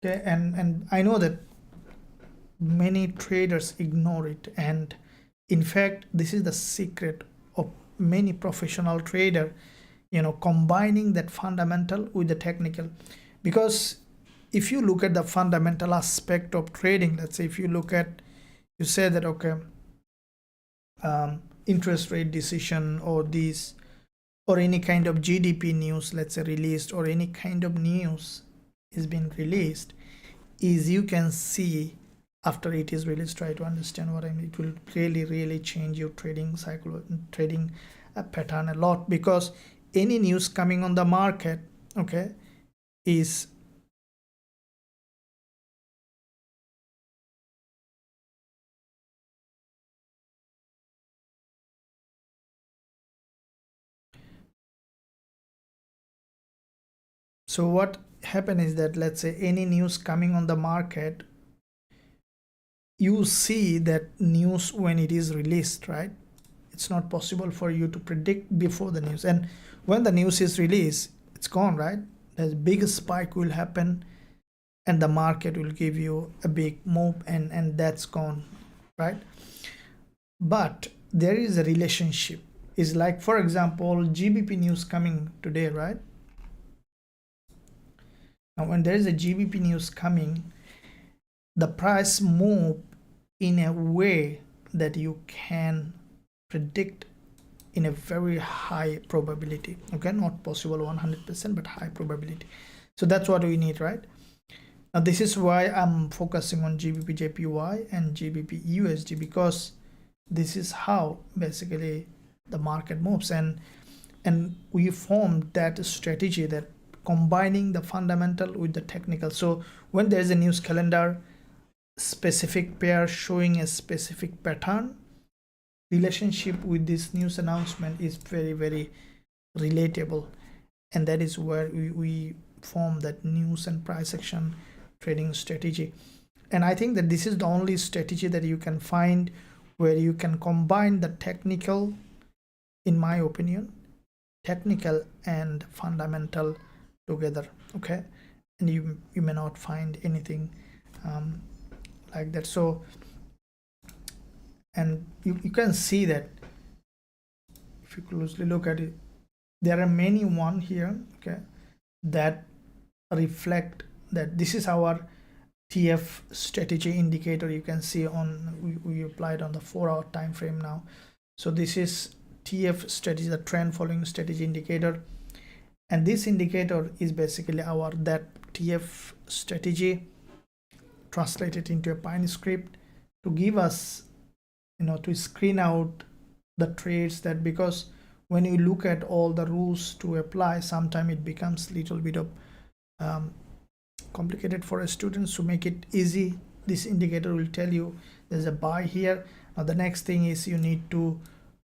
Okay, and I know that many traders ignore it, and in fact this is the secret of many professional trader, combining that fundamental with the technical. Because if you look at the fundamental aspect of trading, let's say if you say that, okay, interest rate decision or this, or any kind of GDP news, let's say, released, or any kind of news is being released, is you can see after it is released, try to understand what I mean. It will really change your trading cycle, trading pattern a lot, because any news coming on the market, okay, is so what happen is that, let's say, any news coming on the market, you see that news when it is released, right? It's not possible for you to predict before the news, and when the news is released, it's gone, right? There's big spike will happen, and the market will give you a big move, and that's gone, right? But there is a relationship. Is like, for example, GBP news coming today, right? Now when there is a GBP news coming, the price move in a way that you can predict in a very high probability. Okay, not possible 100%, but high probability. So that's what we need, right? Now this is why I'm focusing on GBP/JPY and GBP/USD, because this is how basically the market moves, and we formed that strategy, that combining the fundamental with the technical. So when there's a news calendar, specific pair showing a specific pattern, relationship with this news announcement is very relatable, and that is where we form that news and price action trading strategy. And I think that this is the only strategy that you can find where you can combine the technical, in my opinion, technical and fundamental together. Okay, and you may not find anything like that. So, and you can see that if you closely look at it, there are many one here, okay, that reflect that this is our TF strategy indicator. You can see on we applied on the 4-hour time frame now. So this is TF strategy, the trend following strategy indicator, and this indicator is basically our that TF strategy translated into a Pine script to give us, to screen out the trades, that because when you look at all the rules to apply, sometimes it becomes little bit of complicated for a student. To make it easy, this indicator will tell you there's a buy here. Now the next thing is you need to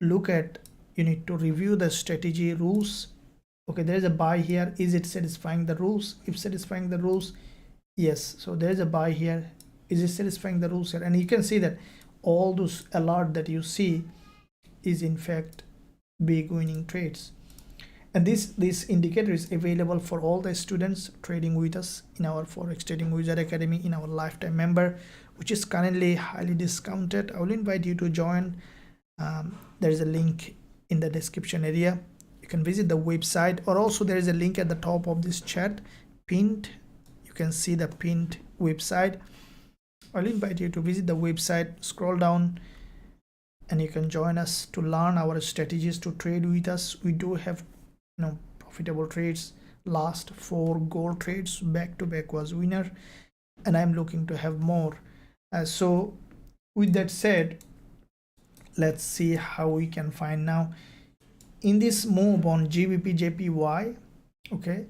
review the strategy rules. Okay, there's a buy here. Is it satisfying the rules? If satisfying the rules, yes. So there's a buy here. Is it satisfying the rules here? And you can see that all those alert that you see is in fact big winning trades. And this indicator is available for all the students trading with us in our Forex Trading Wizard Academy, in our lifetime member, which is currently highly discounted. I will invite you to join. There is a link in the description area. You can visit the website, or also there is a link at the top of this chat pinned. You can see the pinned website. I'll invite you to visit the website, scroll down, and you can join us to learn our strategies to trade with us. We do have profitable trades. Last 4 gold trades back to back was winner, and I'm looking to have more. So with that said, let's see how we can find now in this move on GBP/JPY. Okay,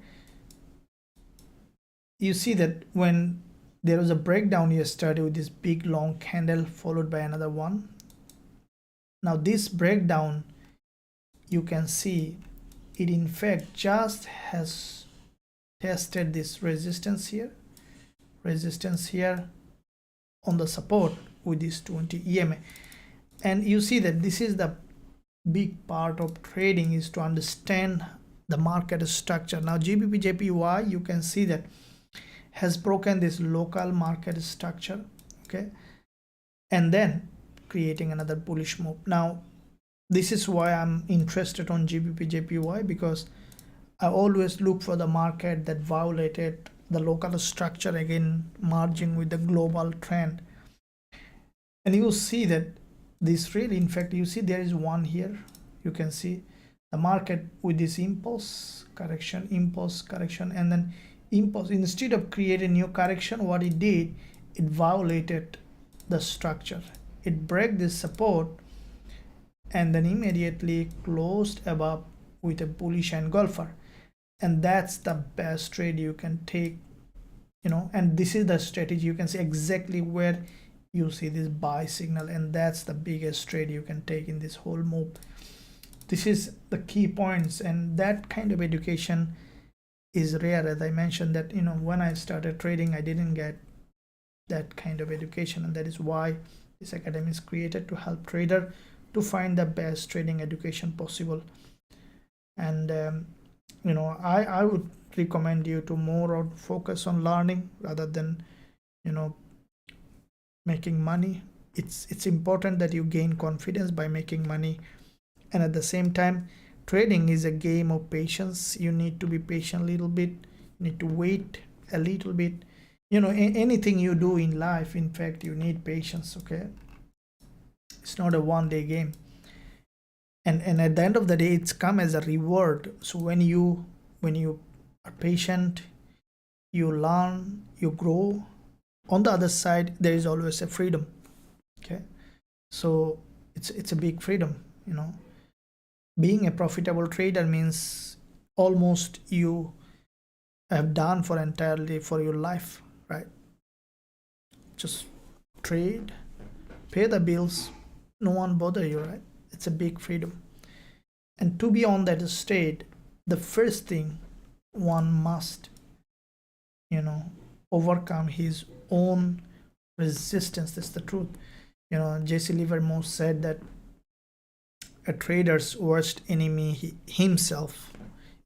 you see that when there was a breakdown yesterday with this big long candle followed by another one. Now this breakdown, you can see it in fact just has tested this resistance here on the support with this 20 EMA, and you see that this is the big part of trading is to understand the market structure. Now Gbpusd, you can see that has broken this local market structure, okay, and then creating another bullish move. Now this is why I'm interested on Gbpusd, because I always look for the market that violated the local structure, again merging with the global trend. And you see that this really, in fact, you see there is one here. You can see the market with this impulse correction, and then impulse. Instead of creating new correction, what it did, it violated the structure. It broke this support and then immediately closed above with a bullish engulfer. And that's the best trade you can take, you know, and this is the strategy. You can see exactly where you see this buy signal, and that's the biggest trade you can take in this whole move. This is the key points, and that kind of education is rare. As I mentioned that, you know, when I started trading, I didn't get that kind of education, and that is why this academy is created, to help trader to find the best trading education possible. And you know, I would recommend you to more focus on learning rather than, you know, making money. It's important that you gain confidence by making money, and at the same time, trading is a game of patience. You need to be patient a little bit, you need to wait a little bit. You know, anything you do in life, in fact, you need patience, okay? It's not a one-day game, and at the end of the day, it's come as a reward. So when you are patient, you learn, you grow. On the other side, there is always a freedom, okay? So it's a big freedom, you know. Being a profitable trader means almost you have done for entirely for your life, right? Just trade, pay the bills, no one bother you, right? It's a big freedom. And to be on that state, the first thing one must, you know, overcome his own resistance. That's the truth. You know, Jesse Livermore said that a trader's worst enemy himself.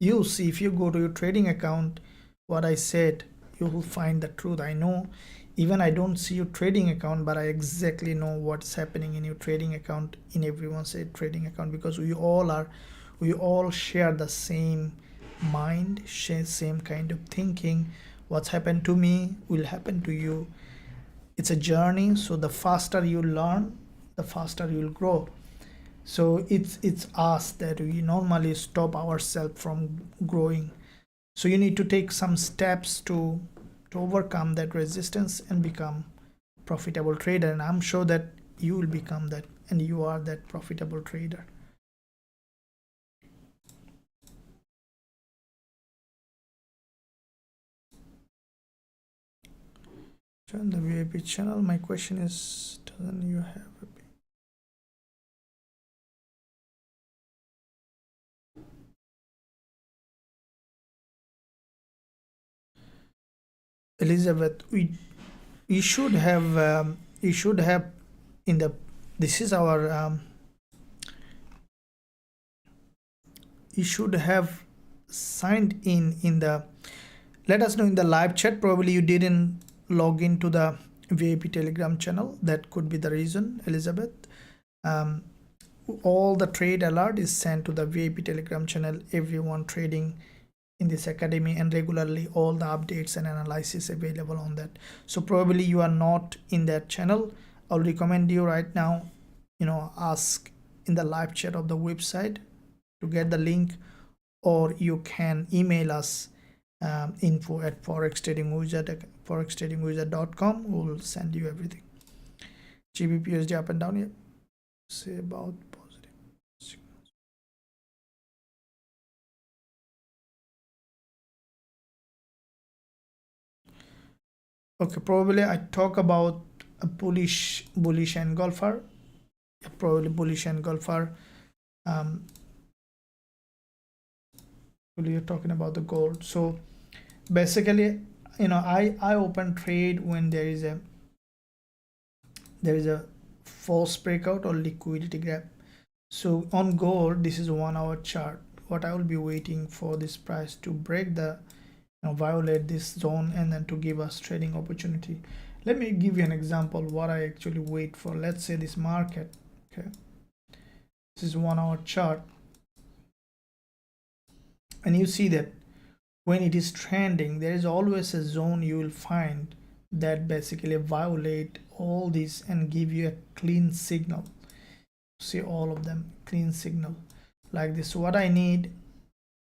You see, if you go to your trading account, what I said, you will find the truth. I know, even I don't see your trading account, but I exactly know what's happening in your trading account, in everyone's trading account, because we all share the same mind, share same kind of thinking. What's happened to me will happen to you. It's a journey, so the faster you learn, the faster you'll grow. So it's us that we normally stop ourselves from growing. So you need to take some steps to overcome that resistance and become profitable trader, and I'm sure that you will become that, and you are that profitable trader. Join the VIP channel. My question is, doesn't you have a Elizabeth? You should have in the, this is our you should have signed in the, let us know in the live chat. Probably you didn't log into the VIP Telegram channel. That could be the reason, Elizabeth. All the trade alert is sent to the VIP Telegram channel. Everyone trading in this academy, and regularly all the updates and analysis available on that. So probably you are not in that channel. I'll recommend you right now, you know, ask in the live chat of the website to get the link, or you can email us info@forextradingwizard.com. We'll send you everything. Gbpusd up and down here. Say about positive signals. Okay, probably I talk about a bullish engulfer. Probably bullish engulfer. You're talking about the gold. So basically, you know, I open trade when there is a false breakout or liquidity gap. So on gold, this is 1 hour chart. What I will be waiting for this price to break the violate this zone and then to give us trading opportunity. Let me give you an example what I actually wait for. Let's say this market, okay, this is 1 hour chart, and you see that when it is trending, there is always a zone you will find that basically violate all these and give you a clean signal. See all of them clean signal like this. So what I need,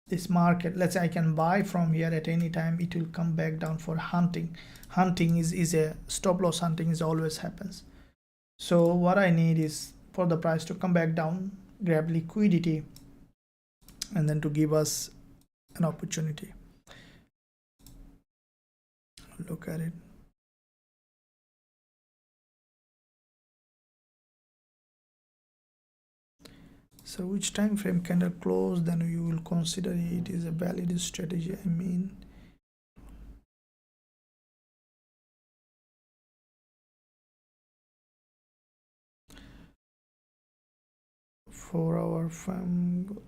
this market, let's say I can buy from here at any time, it will come back down for hunting. Hunting is a stop loss hunting is always happens. So what I need is for the price to come back down, grab liquidity, and then to give us an opportunity. Look at it. So which time frame candle close, then you will consider it is a valid strategy. I mean, for our firm.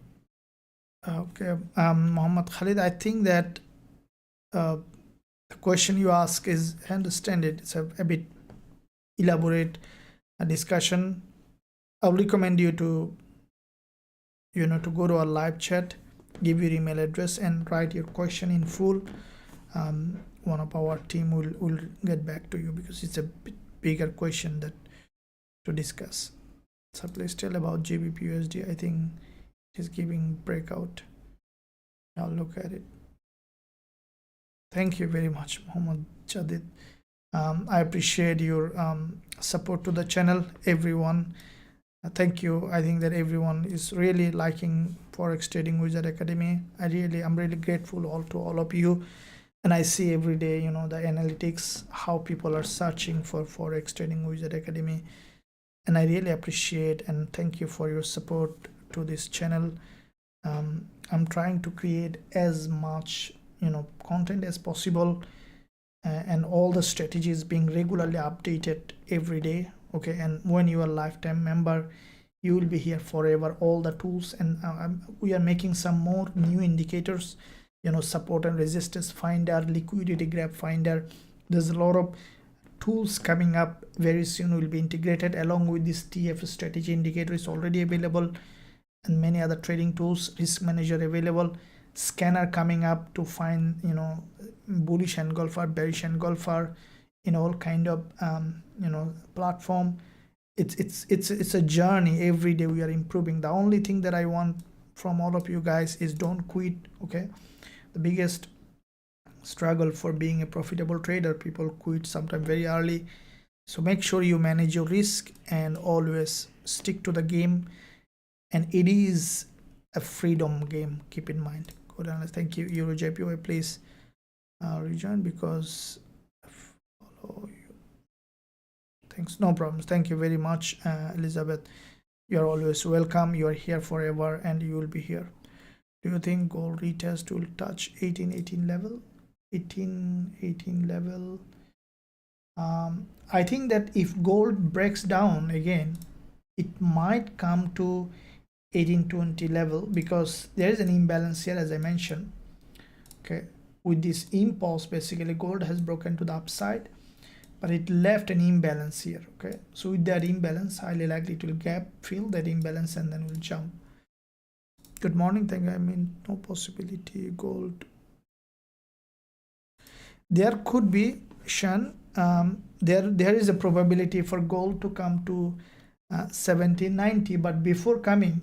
Okay, Muhammad Khalid, I think that the question you ask is, I understand it, it's a bit elaborate discussion. I'll recommend you to to go to our live chat, give your email address and write your question in full. One of our team will get back to you because it's a bit bigger question that to discuss. So please tell about Gbpusd. I think it is giving breakout. I'll look at it. Thank you very much, Muhammad Jadid. I appreciate your support to the channel, everyone. Thank you. I think that everyone is really liking Forex Trading Wizard Academy. I'm really grateful to all of you, and I see every day the analytics, how people are searching for Forex Trading Wizard Academy, and I really appreciate and thank you for your support to this channel. I'm trying to create as much content as possible, and all the strategies being regularly updated every day. Okay, and when you are a lifetime member, you will be here forever. All the tools, and we are making some more new indicators, support and resistance finder, liquidity grab finder. There's a lot of tools coming up very soon, will be integrated along with this TF strategy indicator is already available, and many other trading tools, risk manager available, scanner coming up to find bullish engulfer, bearish engulfer in all kind of platform. It's a journey. Every day we are improving. The only thing that I want from all of you guys is don't quit. Okay, the biggest struggle for being a profitable trader, people quit sometimes very early. So make sure you manage your risk and always stick to the game, and it is a freedom game, keep in mind. Go down. Thank you, Eurusdjpy. Please rejoin because follow you. Thanks, no problems. Thank you very much, Elizabeth. You're always welcome. You are here forever and you will be here. Do you think gold retest will touch 1818 level? 1818 level. I think that if gold breaks down again, it might come to 1820 level because there is an imbalance here, as I mentioned. Okay, with this impulse, basically gold has broken to the upside, but it left an imbalance here. Okay, so with that imbalance, highly likely it will gap fill that imbalance and then will jump. Good morning. Thank you. I mean, no possibility gold. There could be, Shan, there is a probability for gold to come to 1790, but before coming,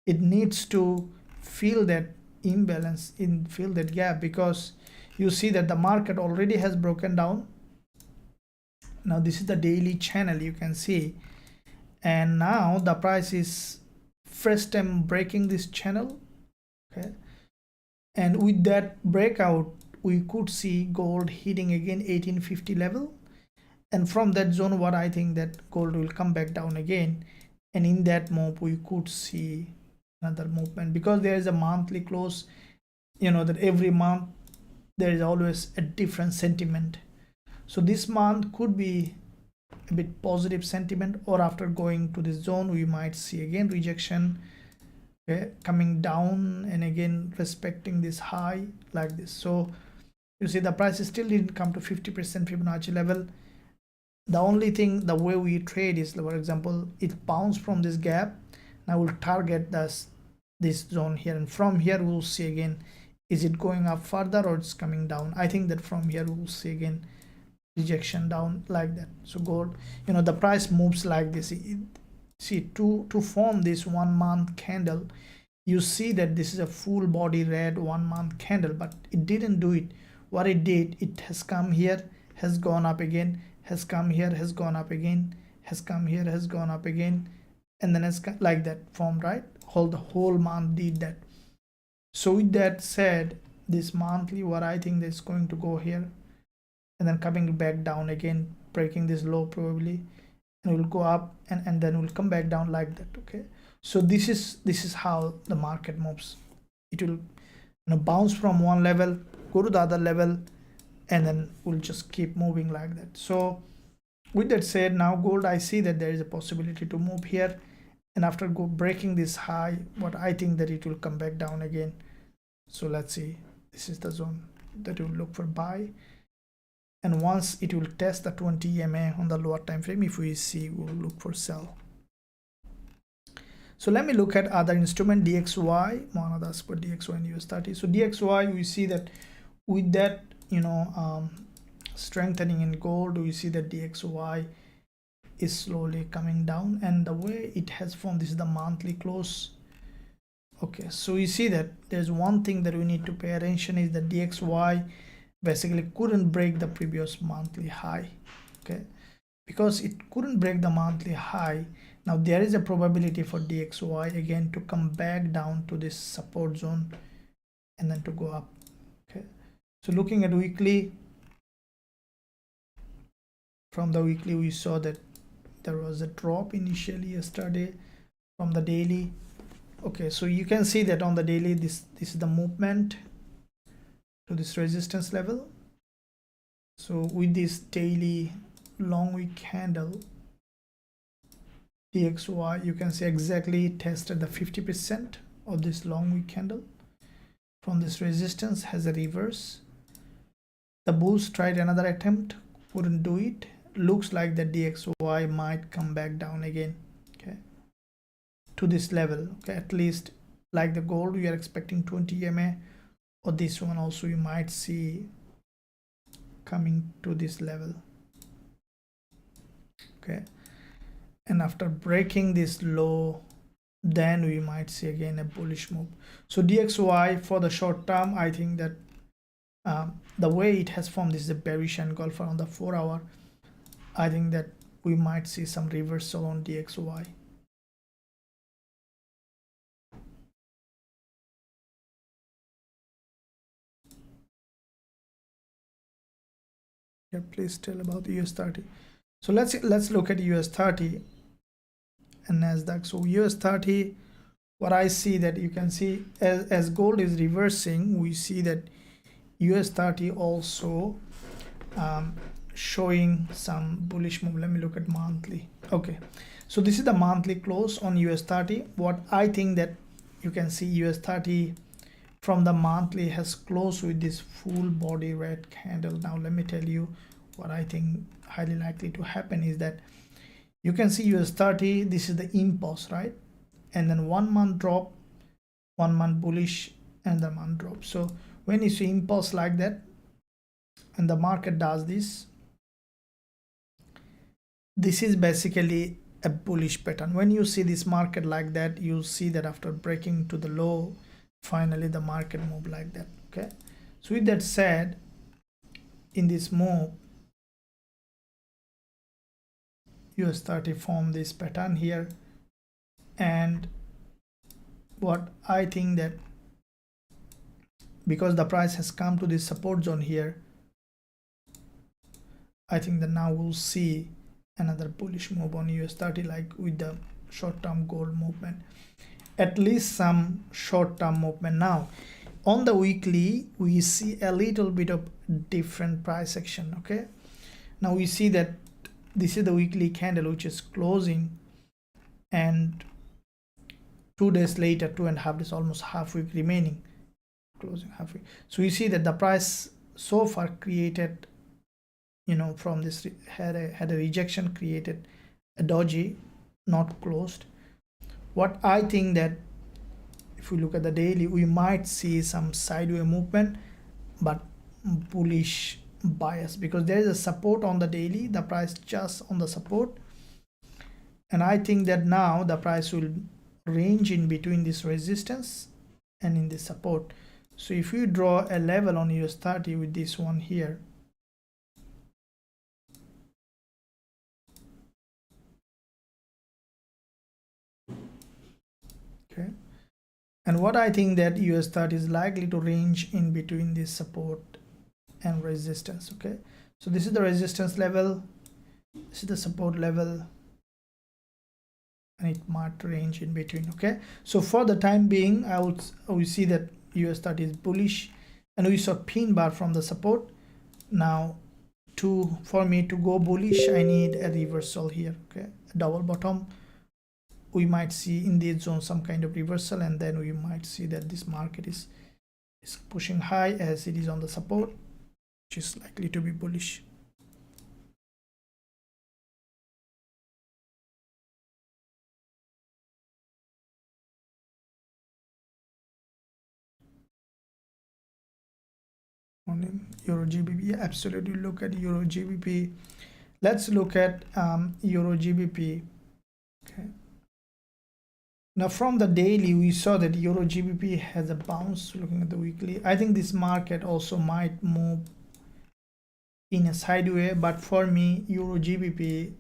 it needs to fill that imbalance, fill that gap, because you see that the market already has broken down. Now this is the daily channel, you can see, and now the price is first time breaking this channel. Okay, and with that breakout, we could see gold hitting again 1850 level, and from that zone, what I think that gold will come back down again, and in that move we could see another movement, because there is a monthly close, that every month there is always a different sentiment. So this month could be a bit positive sentiment, or after going to this zone we might see again rejection, okay, coming down and again respecting this high like this. So you see the price still didn't come to 50% Fibonacci level. The only thing, the way we trade is, for example, it bounced from this gap. Now we'll target this zone here, and from here we'll see again, is it going up further or it's coming down. I think that from here we'll see again rejection down like that. So gold, you know, the price moves like this. See, to form this 1 month candle, you see that this is a full body red 1 month candle, but it didn't do it. What it did, it has come here, has gone up again, has come here, has gone up again, has come here, has gone up again, and then it's like that formed, right? The whole month did that. So with that said, this monthly, what I think is going to go here and then coming back down again, breaking this low probably, and will go up and then will come back down like that. Okay, so this is how the market moves. It will, you know, bounce from one level, go to the other level, and then we'll just keep moving like that. So with that said, now gold, I see that there is a possibility to move here, and after breaking this high, what I think that it will come back down again. So let's see, this is the zone that we'll look for buy, and once it will test the 20 EMA on the lower time frame, if we see, we'll look for sell. So let me look at other instrument, DXY, for DXY and US30. So DXY, we see that with that, you know, strengthening in gold, we see that DXY is slowly coming down, and the way it has formed, this is the monthly close. Okay, so you see that there's one thing that we need to pay attention is that DXY basically couldn't break the previous monthly high. Okay, because it couldn't break the monthly high, now there is a probability for DXY again to come back down to this support zone and then to go up. Okay, so looking at weekly, from the weekly we saw that there was a drop initially yesterday from the daily. Okay, so you can see that on the daily, this is the movement to this resistance level. So with this daily long wick candle, DXY, you can see exactly tested the 50% of this long wick candle from this resistance, has a reverse. The bulls tried another attempt, couldn't do it. Looks like the DXY might come back down again, okay, to this level. Okay, at least like the gold, we are expecting 20 EMA, or this one also you might see coming to this level. Okay, and after breaking this low, then we might see again a bullish move. So DXY for the short term, I think that the way it has formed, this is a bearish engulfer on the 4 hour. I think that we might see some reversal on DXY. Yeah, please tell about the US30. So let's look at US30 and NASDAQ. So US30, what I see that you can see as gold is reversing, we see that US30 also showing some bullish move. Let me look at monthly. Okay, so this is the monthly close on US30. What I think that you can see US30 from the monthly has closed with this full body red candle. Now let me tell you what I think highly likely to happen is that you can see US30, this is the impulse, right? And then 1 month drop, 1 month bullish, and the month drop. So when you see impulse like that and the market does this, this is basically a bullish pattern. When you see this market like that, you'll see that after breaking to the low, finally the market move like that. Okay, so with that said, in this move, US30 formed this pattern here, and what I think that because the price has come to this support zone here, I think that now we'll see another bullish move on US30, like with the short-term gold movement, at least some short-term movement. Now on the weekly, we see a little bit of different price action. Okay, now we see that this is the weekly candle which is closing, and 2 days later, 2.5 days, almost half week remaining, closing half week. So you see that the price so far created, from this had a rejection, created a doji, not closed. What I think that if we look at the daily, we might see some sideways movement, but bullish bias, because there is a support on the daily, the price just on the support, and I think that now the price will range in between this resistance and in this support. So if you draw a level on US30 with this one here, okay, and what I think that US30 is likely to range in between this support and resistance. Okay, so this is the resistance level, this is the support level, and it might range in between. Okay, so for the time being, we see that US30 is bullish, and we saw pin bar from the support. Now for me to go bullish, I need a reversal here. Okay, a double bottom. We might see in this zone some kind of reversal, and then we might see that this market is pushing high as it is on the support, which is likely to be bullish. On Euro GBP, absolutely look at Euro GBP. Let's look at Euro GBP. Okay. Now from the daily, we saw that Euro GBP has a bounce. Looking at the weekly, I think this market also might move in a sideways, but for me, Euro GBP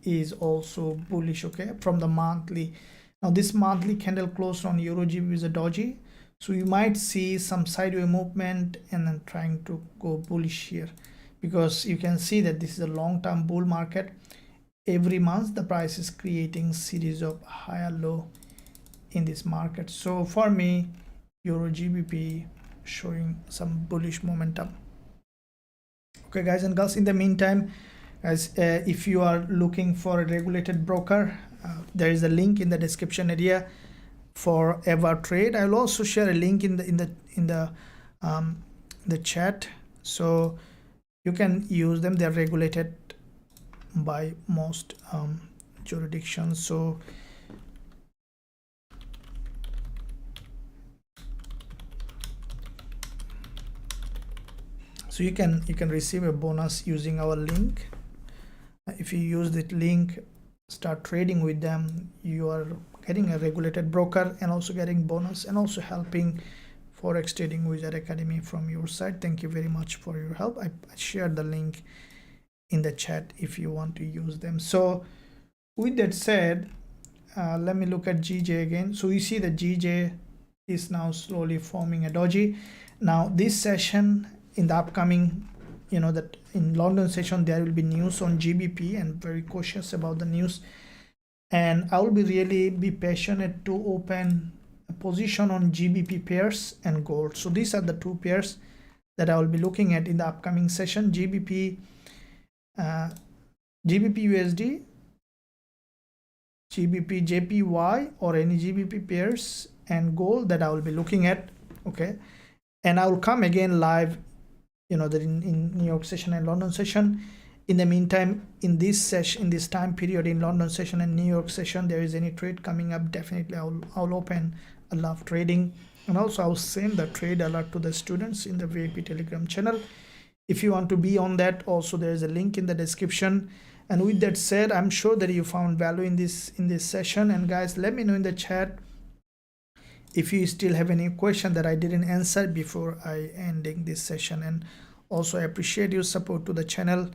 is also bullish. Okay, from the monthly. Now this monthly candle closed on Euro GBP is a doji, so you might see some sideways movement and then trying to go bullish here, because you can see that this is a long-term bull market. Every month the price is creating series of higher low in this market. So for me, Euro GBP showing some bullish momentum. Okay guys and girls, in the meantime, as if you are looking for a regulated broker, there is a link in the description area for ever trade. I will also share a link in the chat, so you can use them. They're regulated by most jurisdictions, so you can receive a bonus using our link. If you use that link, start trading with them, you are getting a regulated broker and also getting bonus, and also helping Forex trading wizard academy from your side. Thank you very much for your help. I shared the link in the chat if you want to use them. So with that said, let me look at GJ again. So you see that GJ is now slowly forming a doji. Now this session, in the upcoming, that in London session there will be news on GBP, and very cautious about the news, and I will really be passionate to open a position on GBP pairs and gold. So these are the two pairs that I will be looking at in the upcoming session: GBP USD, GBP JPY, or any GBP pairs and gold that I will be looking at. Okay, and I will come again live, that in New York session and London session. In the meantime, in this session, in this time period, in London session and New York session, there is any trade coming up, definitely I'll open a live trading, and also I'll send the trade alert to the students in the VIP Telegram channel. If you want to be on that, also there is a link in the description. And with that said, I'm sure that you found value in this session. And guys, let me know in the chat if you still have any question that I didn't answer before I ending this session. And also I appreciate your support to the channel.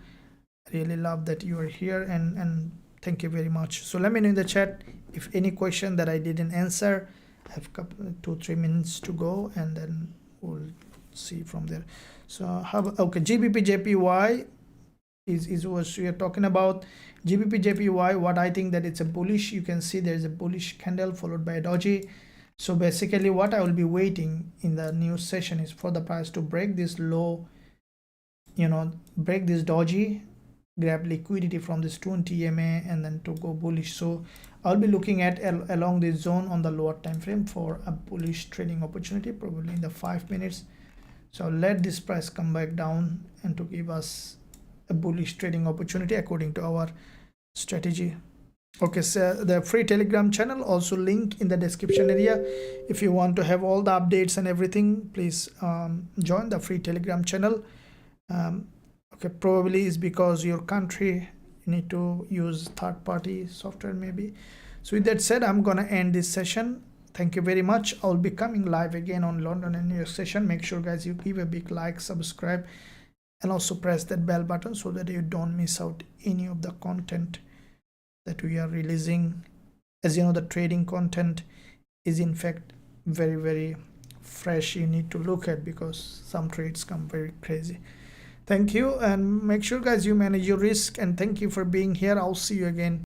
I really love that you are here, and thank you very much. So let me know in the chat if any question that I didn't answer. I have 2-3 minutes to go, and then we'll see from there. So okay, GBP JPY is what we are talking about. GBP JPY, what I think that it's a bullish. You can see there is a bullish candle followed by a doji. So basically what I will be waiting in the new session is for the price to break this low, break this doji, grab liquidity from this 20 MA and then to go bullish. So I'll be looking at along this zone on the lower time frame for a bullish trading opportunity, probably in the 5 minutes. So let this price come back down and to give us a bullish trading opportunity according to our strategy. Okay, so the free Telegram channel also link in the description area. If you want to have all the updates and everything, please join the free Telegram channel. Okay, probably is because your country you need to use third-party software maybe. So with that said, I'm gonna end this session. Thank you very much. I'll be coming live again on London and New York session. Make sure guys you give a big like, subscribe, and also press that bell button so that you don't miss out any of the content that we are releasing. As you know, the trading content is in fact very fresh. You need to look at because some trades come very crazy. Thank you, and make sure guys you manage your risk, and thank you for being here. I'll see you again.